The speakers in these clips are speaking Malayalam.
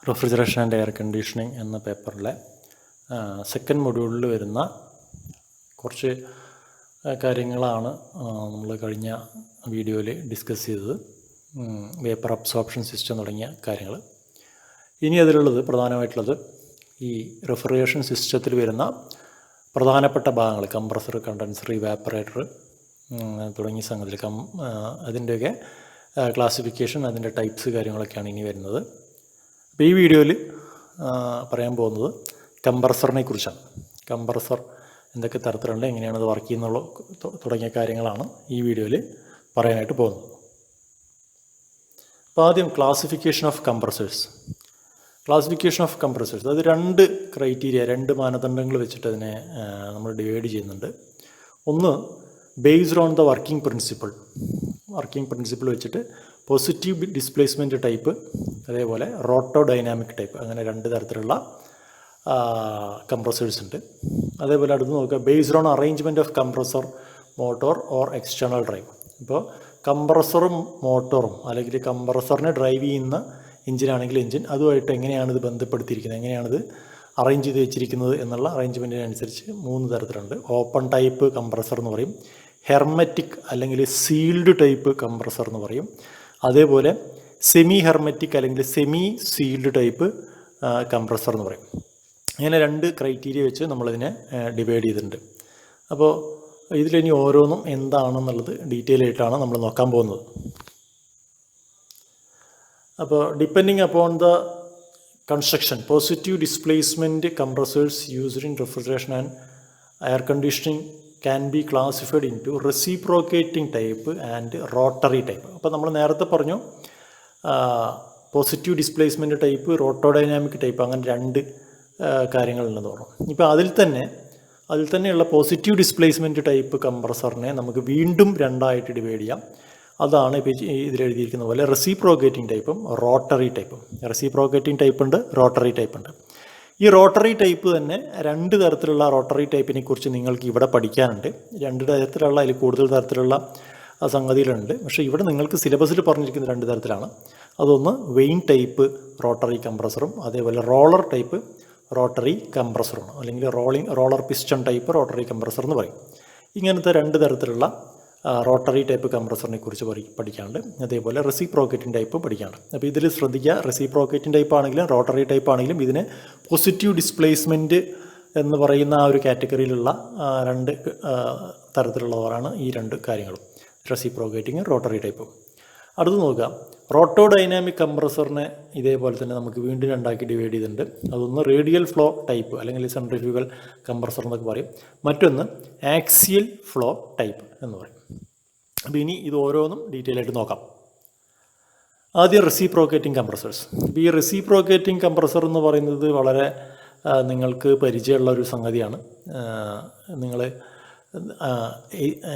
റെഫ്രിജറേഷൻ ആൻഡ് എയർ കണ്ടീഷനിങ് എന്ന പേപ്പറിലെ സെക്കൻഡ് മൊഡ്യൂളിൽ വരുന്ന കുറച്ച് കാര്യങ്ങളാണ് നമ്മൾ കഴിഞ്ഞ വീഡിയോയിൽ ഡിസ്കസ് ചെയ്തത്. വേപ്പർ അബ്സോർപ്ഷൻ സിസ്റ്റം തുടങ്ങിയ കാര്യങ്ങൾ. ഇനി അതിലുള്ളത് പ്രധാനമായിട്ടുള്ളത് ഈ റെഫ്രിജറേഷൻ സിസ്റ്റത്തിൽ വരുന്ന പ്രധാനപ്പെട്ട ഭാഗങ്ങൾ, കംപ്രസർ, കണ്ടൻസർ, ഇവാപ്പറേറ്റർ തുടങ്ങിയ സംഗതികൾ, അതിൻ്റെയൊക്കെ ക്ലാസിഫിക്കേഷൻ, അതിൻ്റെ ടൈപ്സ് കാര്യങ്ങളൊക്കെയാണ് ഇനി വരുന്നത്. അപ്പോൾ ഈ വീഡിയോയിൽ പറയാൻ പോകുന്നത് കംപ്രസറിനെ കുറിച്ചാണ്. കംപ്രസർ എന്തൊക്കെ തരത്തിലുണ്ട്, എങ്ങനെയാണ് അത് വർക്ക് ചെയ്യുന്നുള്ള തുടങ്ങിയ കാര്യങ്ങളാണ് ഈ വീഡിയോയിൽ പറയാനായിട്ട് പോകുന്നത്. അപ്പോൾ ആദ്യം classification of compressors. Classification of compressors അത് രണ്ട് ക്രൈറ്റീരിയ, രണ്ട് മാനദണ്ഡങ്ങൾ വെച്ചിട്ട് അതിനെ നമ്മൾ ഡിവൈഡ് ചെയ്യുന്നുണ്ട്. ഒന്ന് based on the working principle വെച്ചിട്ട് പോസിറ്റീവ് ഡിസ്പ്ലേസ്മെൻറ്റ് ടൈപ്പ്, അതേപോലെ റോട്ടോ ഡൈനാമിക് ടൈപ്പ്, അങ്ങനെ രണ്ട് തരത്തിലുള്ള കംപ്രസേഴ്സ് ഉണ്ട്. അതേപോലെ അടുത്ത് നോക്കുക, based on arrangement of compressor, motor or external drive. ഇപ്പോൾ കംപ്രസറും മോട്ടോറും അല്ലെങ്കിൽ കംപ്രസറിനെ ഡ്രൈവ് ചെയ്യുന്ന എഞ്ചിനാണെങ്കിൽ എഞ്ചിൻ, അതുമായിട്ട് എങ്ങനെയാണ് ഇത് ബന്ധപ്പെടുത്തിയിരിക്കുന്നത്, എങ്ങനെയാണിത് അറേഞ്ച് ചെയ്ത് വെച്ചിരിക്കുന്നത് എന്നുള്ള അറേഞ്ച്മെൻറ്റിനനുസരിച്ച് മൂന്ന് തരത്തിലുണ്ട്. ഓപ്പൺ ടൈപ്പ് കംപ്രസർ എന്ന് പറയും, ഹെർമെറ്റിക് അല്ലെങ്കിൽ സീൽഡ് ടൈപ്പ് കംപ്രസർ എന്ന് പറയും, അതേപോലെ സെമി ഹെർമെറ്റിക് അല്ലെങ്കിൽ സെമി സീൽഡ് ടൈപ്പ് കംപ്രസർ എന്ന് പറയും. ഇങ്ങനെ രണ്ട് ക്രൈറ്റീരിയ വെച്ച് നമ്മളിതിനെ ഡിവൈഡ് ചെയ്തിട്ടുണ്ട്. അപ്പോൾ ഇതിലിനി ഓരോന്നും എന്താണെന്നുള്ളത് ഡീറ്റെയിൽ ആയിട്ടാണ് നമ്മൾ നോക്കാൻ പോകുന്നത്. അപ്പോൾ depending upon the construction, positive displacement compressors used in refrigeration and air conditioning can be classified into reciprocating type and rotary type. അപ്പോൾ നമ്മൾ നേരത്തെ പറഞ്ഞു positive displacement type, rotodynamic type, അങ്ങനെ രണ്ട് കാര്യങ്ങളുണ്ടെന്ന് പറഞ്ഞു. ഇപ്പോൾ അതിൽ തന്നെയുള്ള പോസിറ്റീവ് ഡിസ്പ്ലേസ്മെൻറ്റ് ടൈപ്പ് കംപ്രസറിനെ നമുക്ക് വീണ്ടും രണ്ടായിട്ട് ഡിവൈഡ് ചെയ്യാം. അതാണ് ഇപ്പോൾ ഇതിലെഴുതിയിരിക്കുന്ന പോലെ റെസിപ്രോക്കേറ്റിംഗ് ടൈപ്പും റോട്ടറി ടൈപ്പും. റെസിപ്രോക്കേറ്റിംഗ് ടൈപ്പ് ഉണ്ട്, റോട്ടറി ടൈപ്പ് ഉണ്ട്. ഈ റോട്ടറി ടൈപ്പ് തന്നെ രണ്ട് തരത്തിലുള്ള റോട്ടറി ടൈപ്പിനെ കുറിച്ച് നിങ്ങൾക്ക് ഇവിടെ പഠിക്കാനുണ്ട്. രണ്ട് തരത്തിലുള്ള, അതിൽ കൂടുതൽ തരത്തിലുള്ള സംഗതികളുണ്ട്. പക്ഷേ ഇവിടെ നിങ്ങൾക്ക് സിലബസിൽ പറഞ്ഞിരിക്കുന്ന രണ്ട് തരത്തിലാണ്. അതൊന്ന് വെയിൻ ടൈപ്പ് റോട്ടറി കംപ്രസറും അതേപോലെ റോളർ ടൈപ്പ് റോട്ടറി കംപ്രസറുമാണ്, അല്ലെങ്കിൽ roller piston type rotary compressor എന്ന് പറയും. ഇങ്ങനത്തെ രണ്ട് തരത്തിലുള്ള റോട്ടറി ടൈപ്പ് കംപ്രസറിനെ കുറിച്ച് പഠിക്കാനുണ്ട്. അതേപോലെ റെസിപ്രോക്കേറ്റിംഗ് ടൈപ്പ് പഠിക്കാനുണ്ട്. അപ്പോൾ ഇതിൽ ശ്രദ്ധിക്കുക, റെസിപ്രോക്കേറ്റിംഗ് ടൈപ്പ് ആണെങ്കിലും റോട്ടറി ടൈപ്പ് ആണെങ്കിലും ഇതിന് പോസിറ്റീവ് ഡിസ്പ്ലേസ്മെൻറ്റ് എന്ന് പറയുന്ന ആ ഒരു കാറ്റഗറിയിലുള്ള രണ്ട് തരത്തിലുള്ളവരാണ് ഈ രണ്ട് കാര്യങ്ങളും, റെസിപ്രോക്കേറ്റിംഗ് റോട്ടറി ടൈപ്പും. അടുത്ത് നോക്കുക, റോട്ടോ ഡൈനാമിക് കംപ്രസറിനെ ഇതേപോലെ തന്നെ നമുക്ക് വീണ്ടും രണ്ടാക്കി ഡിവൈഡ് ചെയ്തിട്ടുണ്ട്. അതൊന്ന് റേഡിയൽ ഫ്ലോ ടൈപ്പ് അല്ലെങ്കിൽ സെൻട്രിഫ്യൂഗൽ കംപ്രസർ എന്നൊക്കെ പറയും, മറ്റൊന്ന് ആക്സിയൽ ഫ്ലോ ടൈപ്പ് എന്ന് പറയും. അപ്പോൾ ഇനി ഇത് ഓരോന്നും ഡീറ്റെയിൽ ആയിട്ട് നോക്കാം. ആദ്യം റെസിപ്രോക്കേറ്റിംഗ് കംപ്രസേഴ്സ്. ഇപ്പോൾ ഈ റെസിപ്രോക്കേറ്റിംഗ് കംപ്രസർ എന്ന് പറയുന്നത് വളരെ നിങ്ങൾക്ക് പരിചയമുള്ള ഒരു സംഗതിയാണ്. നിങ്ങൾ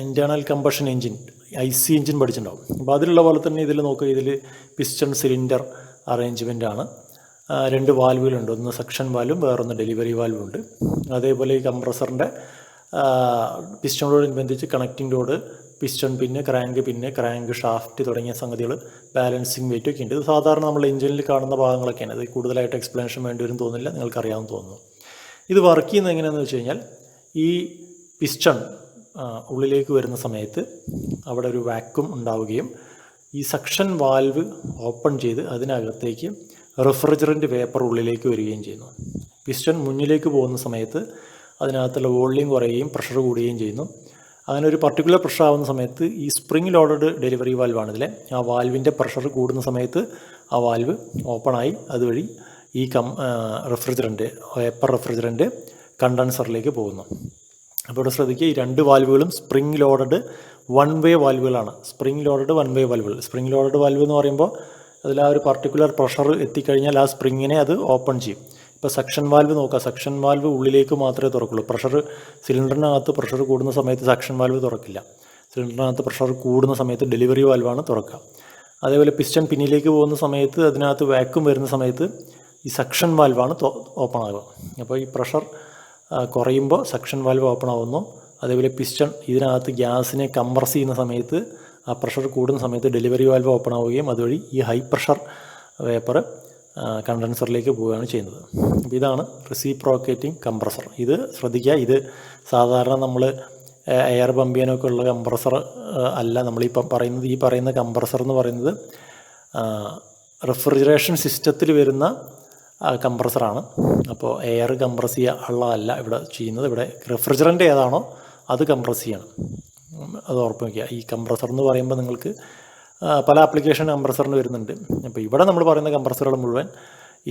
internal combustion engine, IC engine പഠിച്ചിട്ടുണ്ടാവും. അപ്പോൾ അതിലുള്ള പോലെ തന്നെ ഇതിൽ നോക്കുക, ഇതിൽ പിസ്റ്റൺ സിലിണ്ടർ അറേഞ്ച്മെൻ്റ് ആണ്. രണ്ട് വാൽവുകളുണ്ട്, ഒന്ന് സെക്ഷൻ വാൽവും വേറൊന്ന് ഡെലിവറി വാൽവും ഉണ്ട്. അതേപോലെ ഈ കംപ്രസറിൻ്റെ പിസ്റ്റണോടനുബന്ധിച്ച് കണക്റ്റിംഗ് റോഡ്, പിസ്റ്റൺ പിന്നെ ക്രാങ്ക് ഷാഫ്റ്റ് തുടങ്ങിയ സംഗതികൾ, ബാലൻസിങ് വെയിറ്റ് ഒക്കെ ഉണ്ട്. ഇത് സാധാരണ നമ്മൾ എഞ്ചിനിൽ കാണുന്ന ഭാഗങ്ങളൊക്കെയാണ്. അത് കൂടുതലായിട്ട് എക്സ്പ്ലനേഷൻ വേണ്ടി വരും തോന്നില്ല, നിങ്ങൾക്കറിയാമെന്ന് തോന്നുന്നു. ഇത് വർക്ക് ചെയ്യുന്നത് എങ്ങനെയാണെന്ന് വെച്ച് കഴിഞ്ഞാൽ, ഈ പിസ്റ്റൺ ഉള്ളിലേക്ക് വരുന്ന സമയത്ത് അവിടെ ഒരു വാക്യൂം ഉണ്ടാവുകയും ഈ സക്ഷൻ വാൽവ് ഓപ്പൺ ചെയ്ത് അതിനകത്തേക്ക് റെഫ്രിജറൻറ്റ് വേപ്പർ ഉള്ളിലേക്ക് വരികയും ചെയ്യുന്നു. പിസ്റ്റൺ മുന്നിലേക്ക് പോകുന്ന സമയത്ത് അതിനകത്തുള്ള വോള്യൂം കുറയുകയും പ്രഷർ കൂടുകയും ചെയ്യുന്നു. അങ്ങനെ ഒരു പർട്ടിക്കുലർ പ്രഷർ ആവുന്ന സമയത്ത് ഈ സ്പ്രിംഗ് ലോഡഡ് ഡെലിവറി വാൽവാണ് ഇതിലെ, ആ വാൽവിൻ്റെ പ്രഷർ കൂടുന്ന സമയത്ത് ആ വാൽവ് ഓപ്പണായി അതുവഴി ഈ വേപ്പർ റെഫ്രിജറൻറ്റ് കണ്ടൻസറിലേക്ക് പോകുന്നു. അപ്പോൾ ഇവിടെ ശ്രദ്ധിക്കുക, ഈ രണ്ട് വാൽവുകളും സ്പ്രിംഗ് ലോഡഡ് വൺ വേ വാൽവുകളാണ്. സ്പ്രിംഗ് ലോഡഡ് വൺ വേ വാൽവുകൾ. സ്പ്രിംഗ് ലോഡഡ് വാൽവ് എന്ന് പറയുമ്പോൾ അതിൽ ആ ഒരു പർട്ടിക്കുലർ പ്രഷർ എത്തിക്കഴിഞ്ഞാൽ ആ സ്പ്രിങ്ങിനെ അത് ഓപ്പൺ ചെയ്യും. ഇപ്പോൾ സെക്ഷൻ വാൽവ് നോക്കുക, സെക്ഷൻ വാൽവ് ഉള്ളിലേക്ക് മാത്രമേ തുറക്കുള്ളൂ. സിലിണ്ടറിനകത്ത് പ്രഷർ കൂടുന്ന സമയത്ത് സെക്ഷൻ വാൽവ് തുറക്കില്ല. സിലിണ്ടറിനകത്ത് പ്രഷർ കൂടുന്ന സമയത്ത് ഡെലിവറി വാൽവാണ് തുറക്കുക. അതേപോലെ പിസ്റ്റൺ പിന്നിലേക്ക് പോകുന്ന സമയത്ത് അതിനകത്ത് വാക്യൂം വരുന്ന സമയത്ത് ഈ സെക്ഷൻ വാൽവാണ് ഓപ്പൺ ആകുക. അപ്പോൾ ഈ പ്രഷർ കുറയുമ്പോൾ സെക്ഷൻ വാൽവ് ഓപ്പൺ ആവുന്നു. അതേപോലെ പിസ്റ്റൺ ഇതിനകത്ത് ഗ്യാസിനെ കംപ്രസ് ചെയ്യുന്ന സമയത്ത് ആ പ്രഷർ കൂടുന്ന സമയത്ത് ഡെലിവറി വാൽവ് ഓപ്പൺ ആവുകയും അതുവഴി ഈ ഹൈ പ്രഷർ വേപ്പർ കണ്ടൻസറിലേക്ക് പോവുകയാണ് ചെയ്യുന്നത്. അപ്പോൾ ഇതാണ് റെസിപ്രോക്കേറ്റിംഗ് കംപ്രസർ. ഇത് ശ്രദ്ധിക്കുക, ഇത് സാധാരണ നമ്മൾ എയർ പമ്പ് ചെയ്യാനൊക്കെ ഉള്ള കംപ്രസർ അല്ല. നമ്മളിപ്പം പറയുന്നത്, ഈ പറയുന്ന കംപ്രസർ എന്ന് പറയുന്നത് റെഫ്രിജറേഷൻ സിസ്റ്റത്തിൽ വരുന്ന കംപ്രസറാണ്. അപ്പോൾ എയർ കംപ്രസ് ചെയ്യാനുള്ളതല്ല ഇവിടെ ചെയ്യുന്നത്. ഇവിടെ റെഫ്രിജറൻ്റ് ഏതാണോ അത് കംപ്രസ് ചെയ്യണം. അത് ഉറപ്പ് വയ്ക്കുക. ഈ കംപ്രസർ എന്ന് പറയുമ്പോൾ നിങ്ങൾക്ക് പല ആപ്ലിക്കേഷൻ കംപ്രസറിന് വരുന്നുണ്ട്. അപ്പോൾ ഇവിടെ നമ്മൾ പറയുന്ന കംപ്രസറുകൾ മുഴുവൻ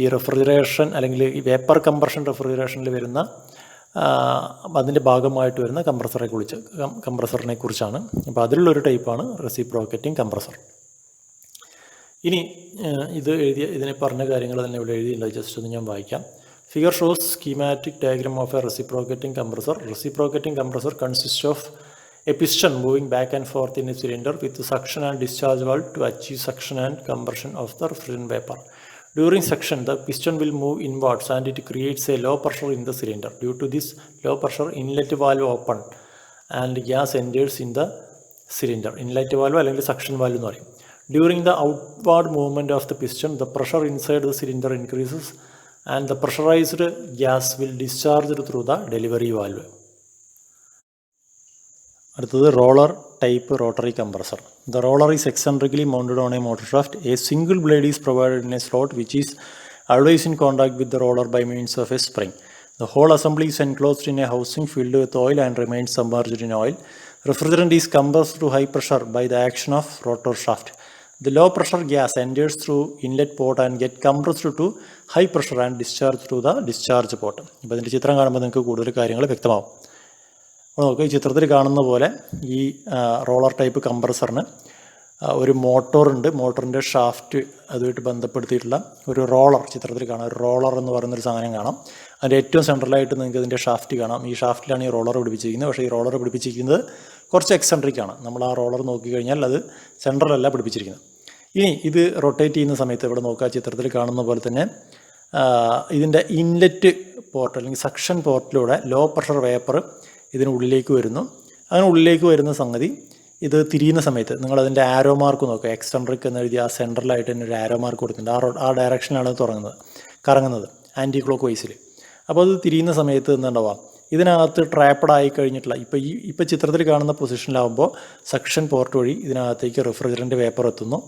ഈ റെഫ്രിജറേഷൻ അല്ലെങ്കിൽ ഈ വേപ്പർ കംപ്രഷൻ റെഫ്രിജറേഷനിൽ വരുന്ന അതിൻ്റെ ഭാഗമായിട്ട് വരുന്ന കംപ്രസറിനെ കുറിച്ചാണ്. അപ്പോൾ അതിലുള്ളൊരു ടൈപ്പാണ് റെസിപ്രോക്കേറ്റിംഗ് കംപ്രസർ. ഇനി ഇതിനെ പറഞ്ഞ കാര്യങ്ങൾ തന്നെ ഇവിടെ എഴുതിയിട്ടുണ്ട്. ജസ്റ്റ് ഒന്ന് ഞാൻ വായിക്കാം. Figure shows schematic diagram of A reciprocating compressor. Reciprocating compressor consists of a piston moving back and forth in a cylinder with a suction and discharge valve to achieve suction and compression of the refrigerant vapor. During suction, the piston will move inwards and it creates a low pressure in the cylinder. Due to this low pressure, inlet valve open and gas enters in the cylinder. Inlet valve അല്ലെങ്കിൽ suction valve എന്ന് പറയും. During the outward movement of the piston, the pressure inside the cylinder increases and the pressurized gas will discharge through the delivery valve. അടുത്തത് roller type rotary compressor. The roller is eccentrically mounted on a motor shaft. A single blade is provided in a slot which is always in contact with the roller by means of a spring. The whole assembly is enclosed in a housing filled with oil and remains submerged in oil. Refrigerant is compressed to high pressure by the action of rotor shaft. The low pressure gas enters through inlet port and get compressed to high pressure and discharged through the discharge port. ഇപ്പോൾ ഇതിൻ്റെ ചിത്രം കാണുമ്പോൾ നിങ്ങൾക്ക് കൂടുതൽ കാര്യങ്ങൾ വ്യക്തമാവും. അപ്പോൾ നമുക്ക് ഈ ചിത്രത്തിൽ കാണുന്ന പോലെ ഈ റോളർ ടൈപ്പ് കംപ്രസറിന് ഒരു മോട്ടോറുണ്ട്. മോട്ടറിൻ്റെ ഷാഫ്റ്റ് അതുമായിട്ട് ബന്ധപ്പെടുത്തിയിട്ടുള്ള ഒരു റോളർ ചിത്രത്തിൽ കാണാം. ഒരു റോളർ എന്ന് പറയുന്നൊരു സാധനം കാണാം. അതിൻ്റെ ഏറ്റവും സെൻട്രലായിട്ട് നിങ്ങൾക്ക് ഇതിൻ്റെ ഷാഫ്റ്റ് കാണാം. ഈ ഷാഫ്റ്റിലാണ് ഈ റോളർ പിടിപ്പിച്ചിരിക്കുന്നത്. പക്ഷേ ഈ റോളർ പിടിപ്പിച്ചിരിക്കുന്നത് കുറച്ച് എക്സെൻട്രിക്കാണ്. നമ്മൾ ആ റോളർ നോക്കിക്കഴിഞ്ഞാൽ അത് സെൻട്രലല്ല പിടിപ്പിച്ചിരിക്കുന്നത്. ഇനി ഇത് റൊട്ടേറ്റ് ചെയ്യുന്ന സമയത്ത് ഇവിടെ നോക്കുക, ചിത്രത്തിൽ കാണുന്ന പോലെ തന്നെ ഇതിൻ്റെ ഇൻലെറ്റ് പോർട്ട് അല്ലെങ്കിൽ സക്ഷൻ പോർട്ടിലൂടെ ലോ പ്രഷർ വേപ്പർ ഇതിനുള്ളിലേക്ക് വരുന്നു. അതിനുള്ളിലേക്ക് വരുന്ന സംഗതി ഇത് തിരിയുന്ന സമയത്ത് നിങ്ങളതിൻ്റെ ആരോ മാർക്ക് നോക്കുക. എക്സെൻട്രിക് എന്ന് എഴുതി ആ സെൻട്രലായിട്ട് തന്നെ ഒരു ആരോ മാർക്ക് കൊടുത്തിട്ടുണ്ട്. ആ ഡയറക്ഷനിലാണ് കറങ്ങുന്നത് ആൻറ്റി ക്ലോക്ക് വൈസിൽ. അപ്പോൾ അത് തിരിയുന്ന സമയത്ത് എന്തുണ്ടാവുക, ഇതിനകത്ത് ട്രാപ്പഡ് ആയി കഴിഞ്ഞിട്ടുള്ള ഇപ്പോൾ ചിത്രത്തിൽ കാണുന്ന പൊസിഷനിലാകുമ്പോൾ സക്ഷൻ പോർട്ട് വഴി ഇതിനകത്തേക്ക് റെഫ്രിജറൻ്റ് വേപ്പർ എത്തുന്നു.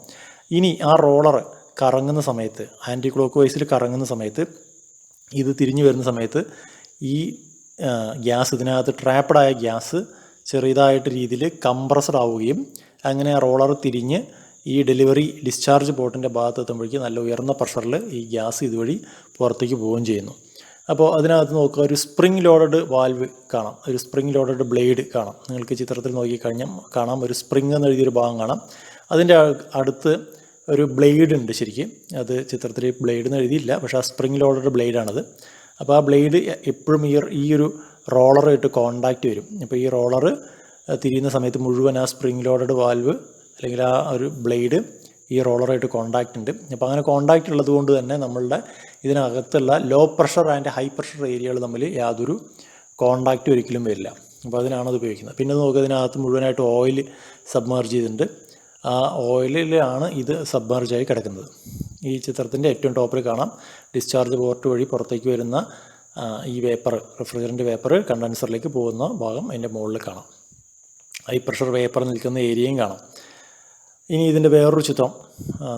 ഇനി ആ റോളർ കറങ്ങുന്ന സമയത്ത് ആൻറ്റി ക്ലോക്ക് വൈസിൽ കറങ്ങുന്ന സമയത്ത് ഇത് തിരിഞ്ഞു വരുന്ന സമയത്ത് ഈ ഗ്യാസ് ഇതിനകത്ത് ട്രാപ്പഡായ ഗ്യാസ് ചെറിയതായിട്ട് രീതിയിൽ കംപ്രസ്ഡ് ആവുകയും അങ്ങനെ റോളർ തിരിഞ്ഞ് ഈ ഡിസ്ചാർജ് പോർട്ടിൻ്റെ ഭാഗത്ത് എത്തുമ്പോഴേക്കും നല്ല ഉയർന്ന പ്രഷറിൽ ഈ ഗ്യാസ് ഇതുവഴി പുറത്തേക്ക് പോവുകയും ചെയ്യുന്നു. അപ്പോൾ അതിനകത്ത് നോക്കുക, ഒരു സ്പ്രിംഗ് ലോഡഡ് വാൽവ് കാണാം, ഒരു സ്പ്രിംഗ് ലോഡഡ് ബ്ലേഡ് കാണാം. നിങ്ങൾക്ക് ചിത്രത്തിൽ നോക്കിക്കഴിഞ്ഞാൽ കാണാം ഒരു സ്പ്രിംഗ് എന്ന് എഴുതിയൊരു ഭാഗം കാണാം. അതിൻ്റെ അടുത്ത് ഒരു ബ്ലേഡ് ഉണ്ട്. ശരിക്കും അത് ചിത്രത്തിൽ ബ്ലേഡ് എന്ന് എഴുതിയില്ല, പക്ഷേ ആ സ്പ്രിംഗ് ലോഡഡ് ബ്ലേഡാണത്. അപ്പോൾ ആ ബ്ലേഡ് എപ്പോഴും ഈ ഒരു റോളറായിട്ട് കോണ്ടാക്റ്റ് വരും. അപ്പോൾ ഈ റോളർ തിരിയുന്ന സമയത്ത് മുഴുവൻ ആ സ്പ്രിംഗ് ലോഡഡ് വാൽവ് അല്ലെങ്കിൽ ആ ഒരു ബ്ലേഡ് ഈ റോളറായിട്ട് കോണ്ടാക്റ്റ് ഉണ്ട്. അപ്പോൾ അങ്ങനെ കോണ്ടാക്റ്റ് ഉള്ളത് കൊണ്ട് തന്നെ നമ്മളുടെ ഇതിനകത്തുള്ള low pressure and high pressure ഏരിയകൾ തമ്മിൽ യാതൊരു കോണ്ടാക്റ്റ് ഒരിക്കലും വരില്ല. അപ്പോൾ അതിനാണത് ഉപയോഗിക്കുന്നത്. പിന്നെ നോക്കുക, ഇതിനകത്ത് മുഴുവനായിട്ട് ഓയിൽ സബ്മേർജ് ചെയ്തിട്ടുണ്ട്. ആ ഓയിലിലാണ് ഇത് സബ്മേർജായി കിടക്കുന്നത്. ഈ ചിത്രത്തിൻ്റെ ഏറ്റവും ടോപ്പിൽ കാണാം ഡിസ്ചാർജ് പോർട്ട് വഴി പുറത്തേക്ക് വരുന്ന ഈ വേപ്പർ, റെഫ്രിജറൻ്റ് വേപ്പർ കണ്ടൻസറിലേക്ക് പോകുന്ന ഭാഗം അതിൻ്റെ മുകളിൽ കാണാം. ഹൈ പ്രഷർ വേപ്പർ നിൽക്കുന്ന ഏരിയയും കാണാം. ഇനി ഇതിൻ്റെ വേറൊരു ചിത്രം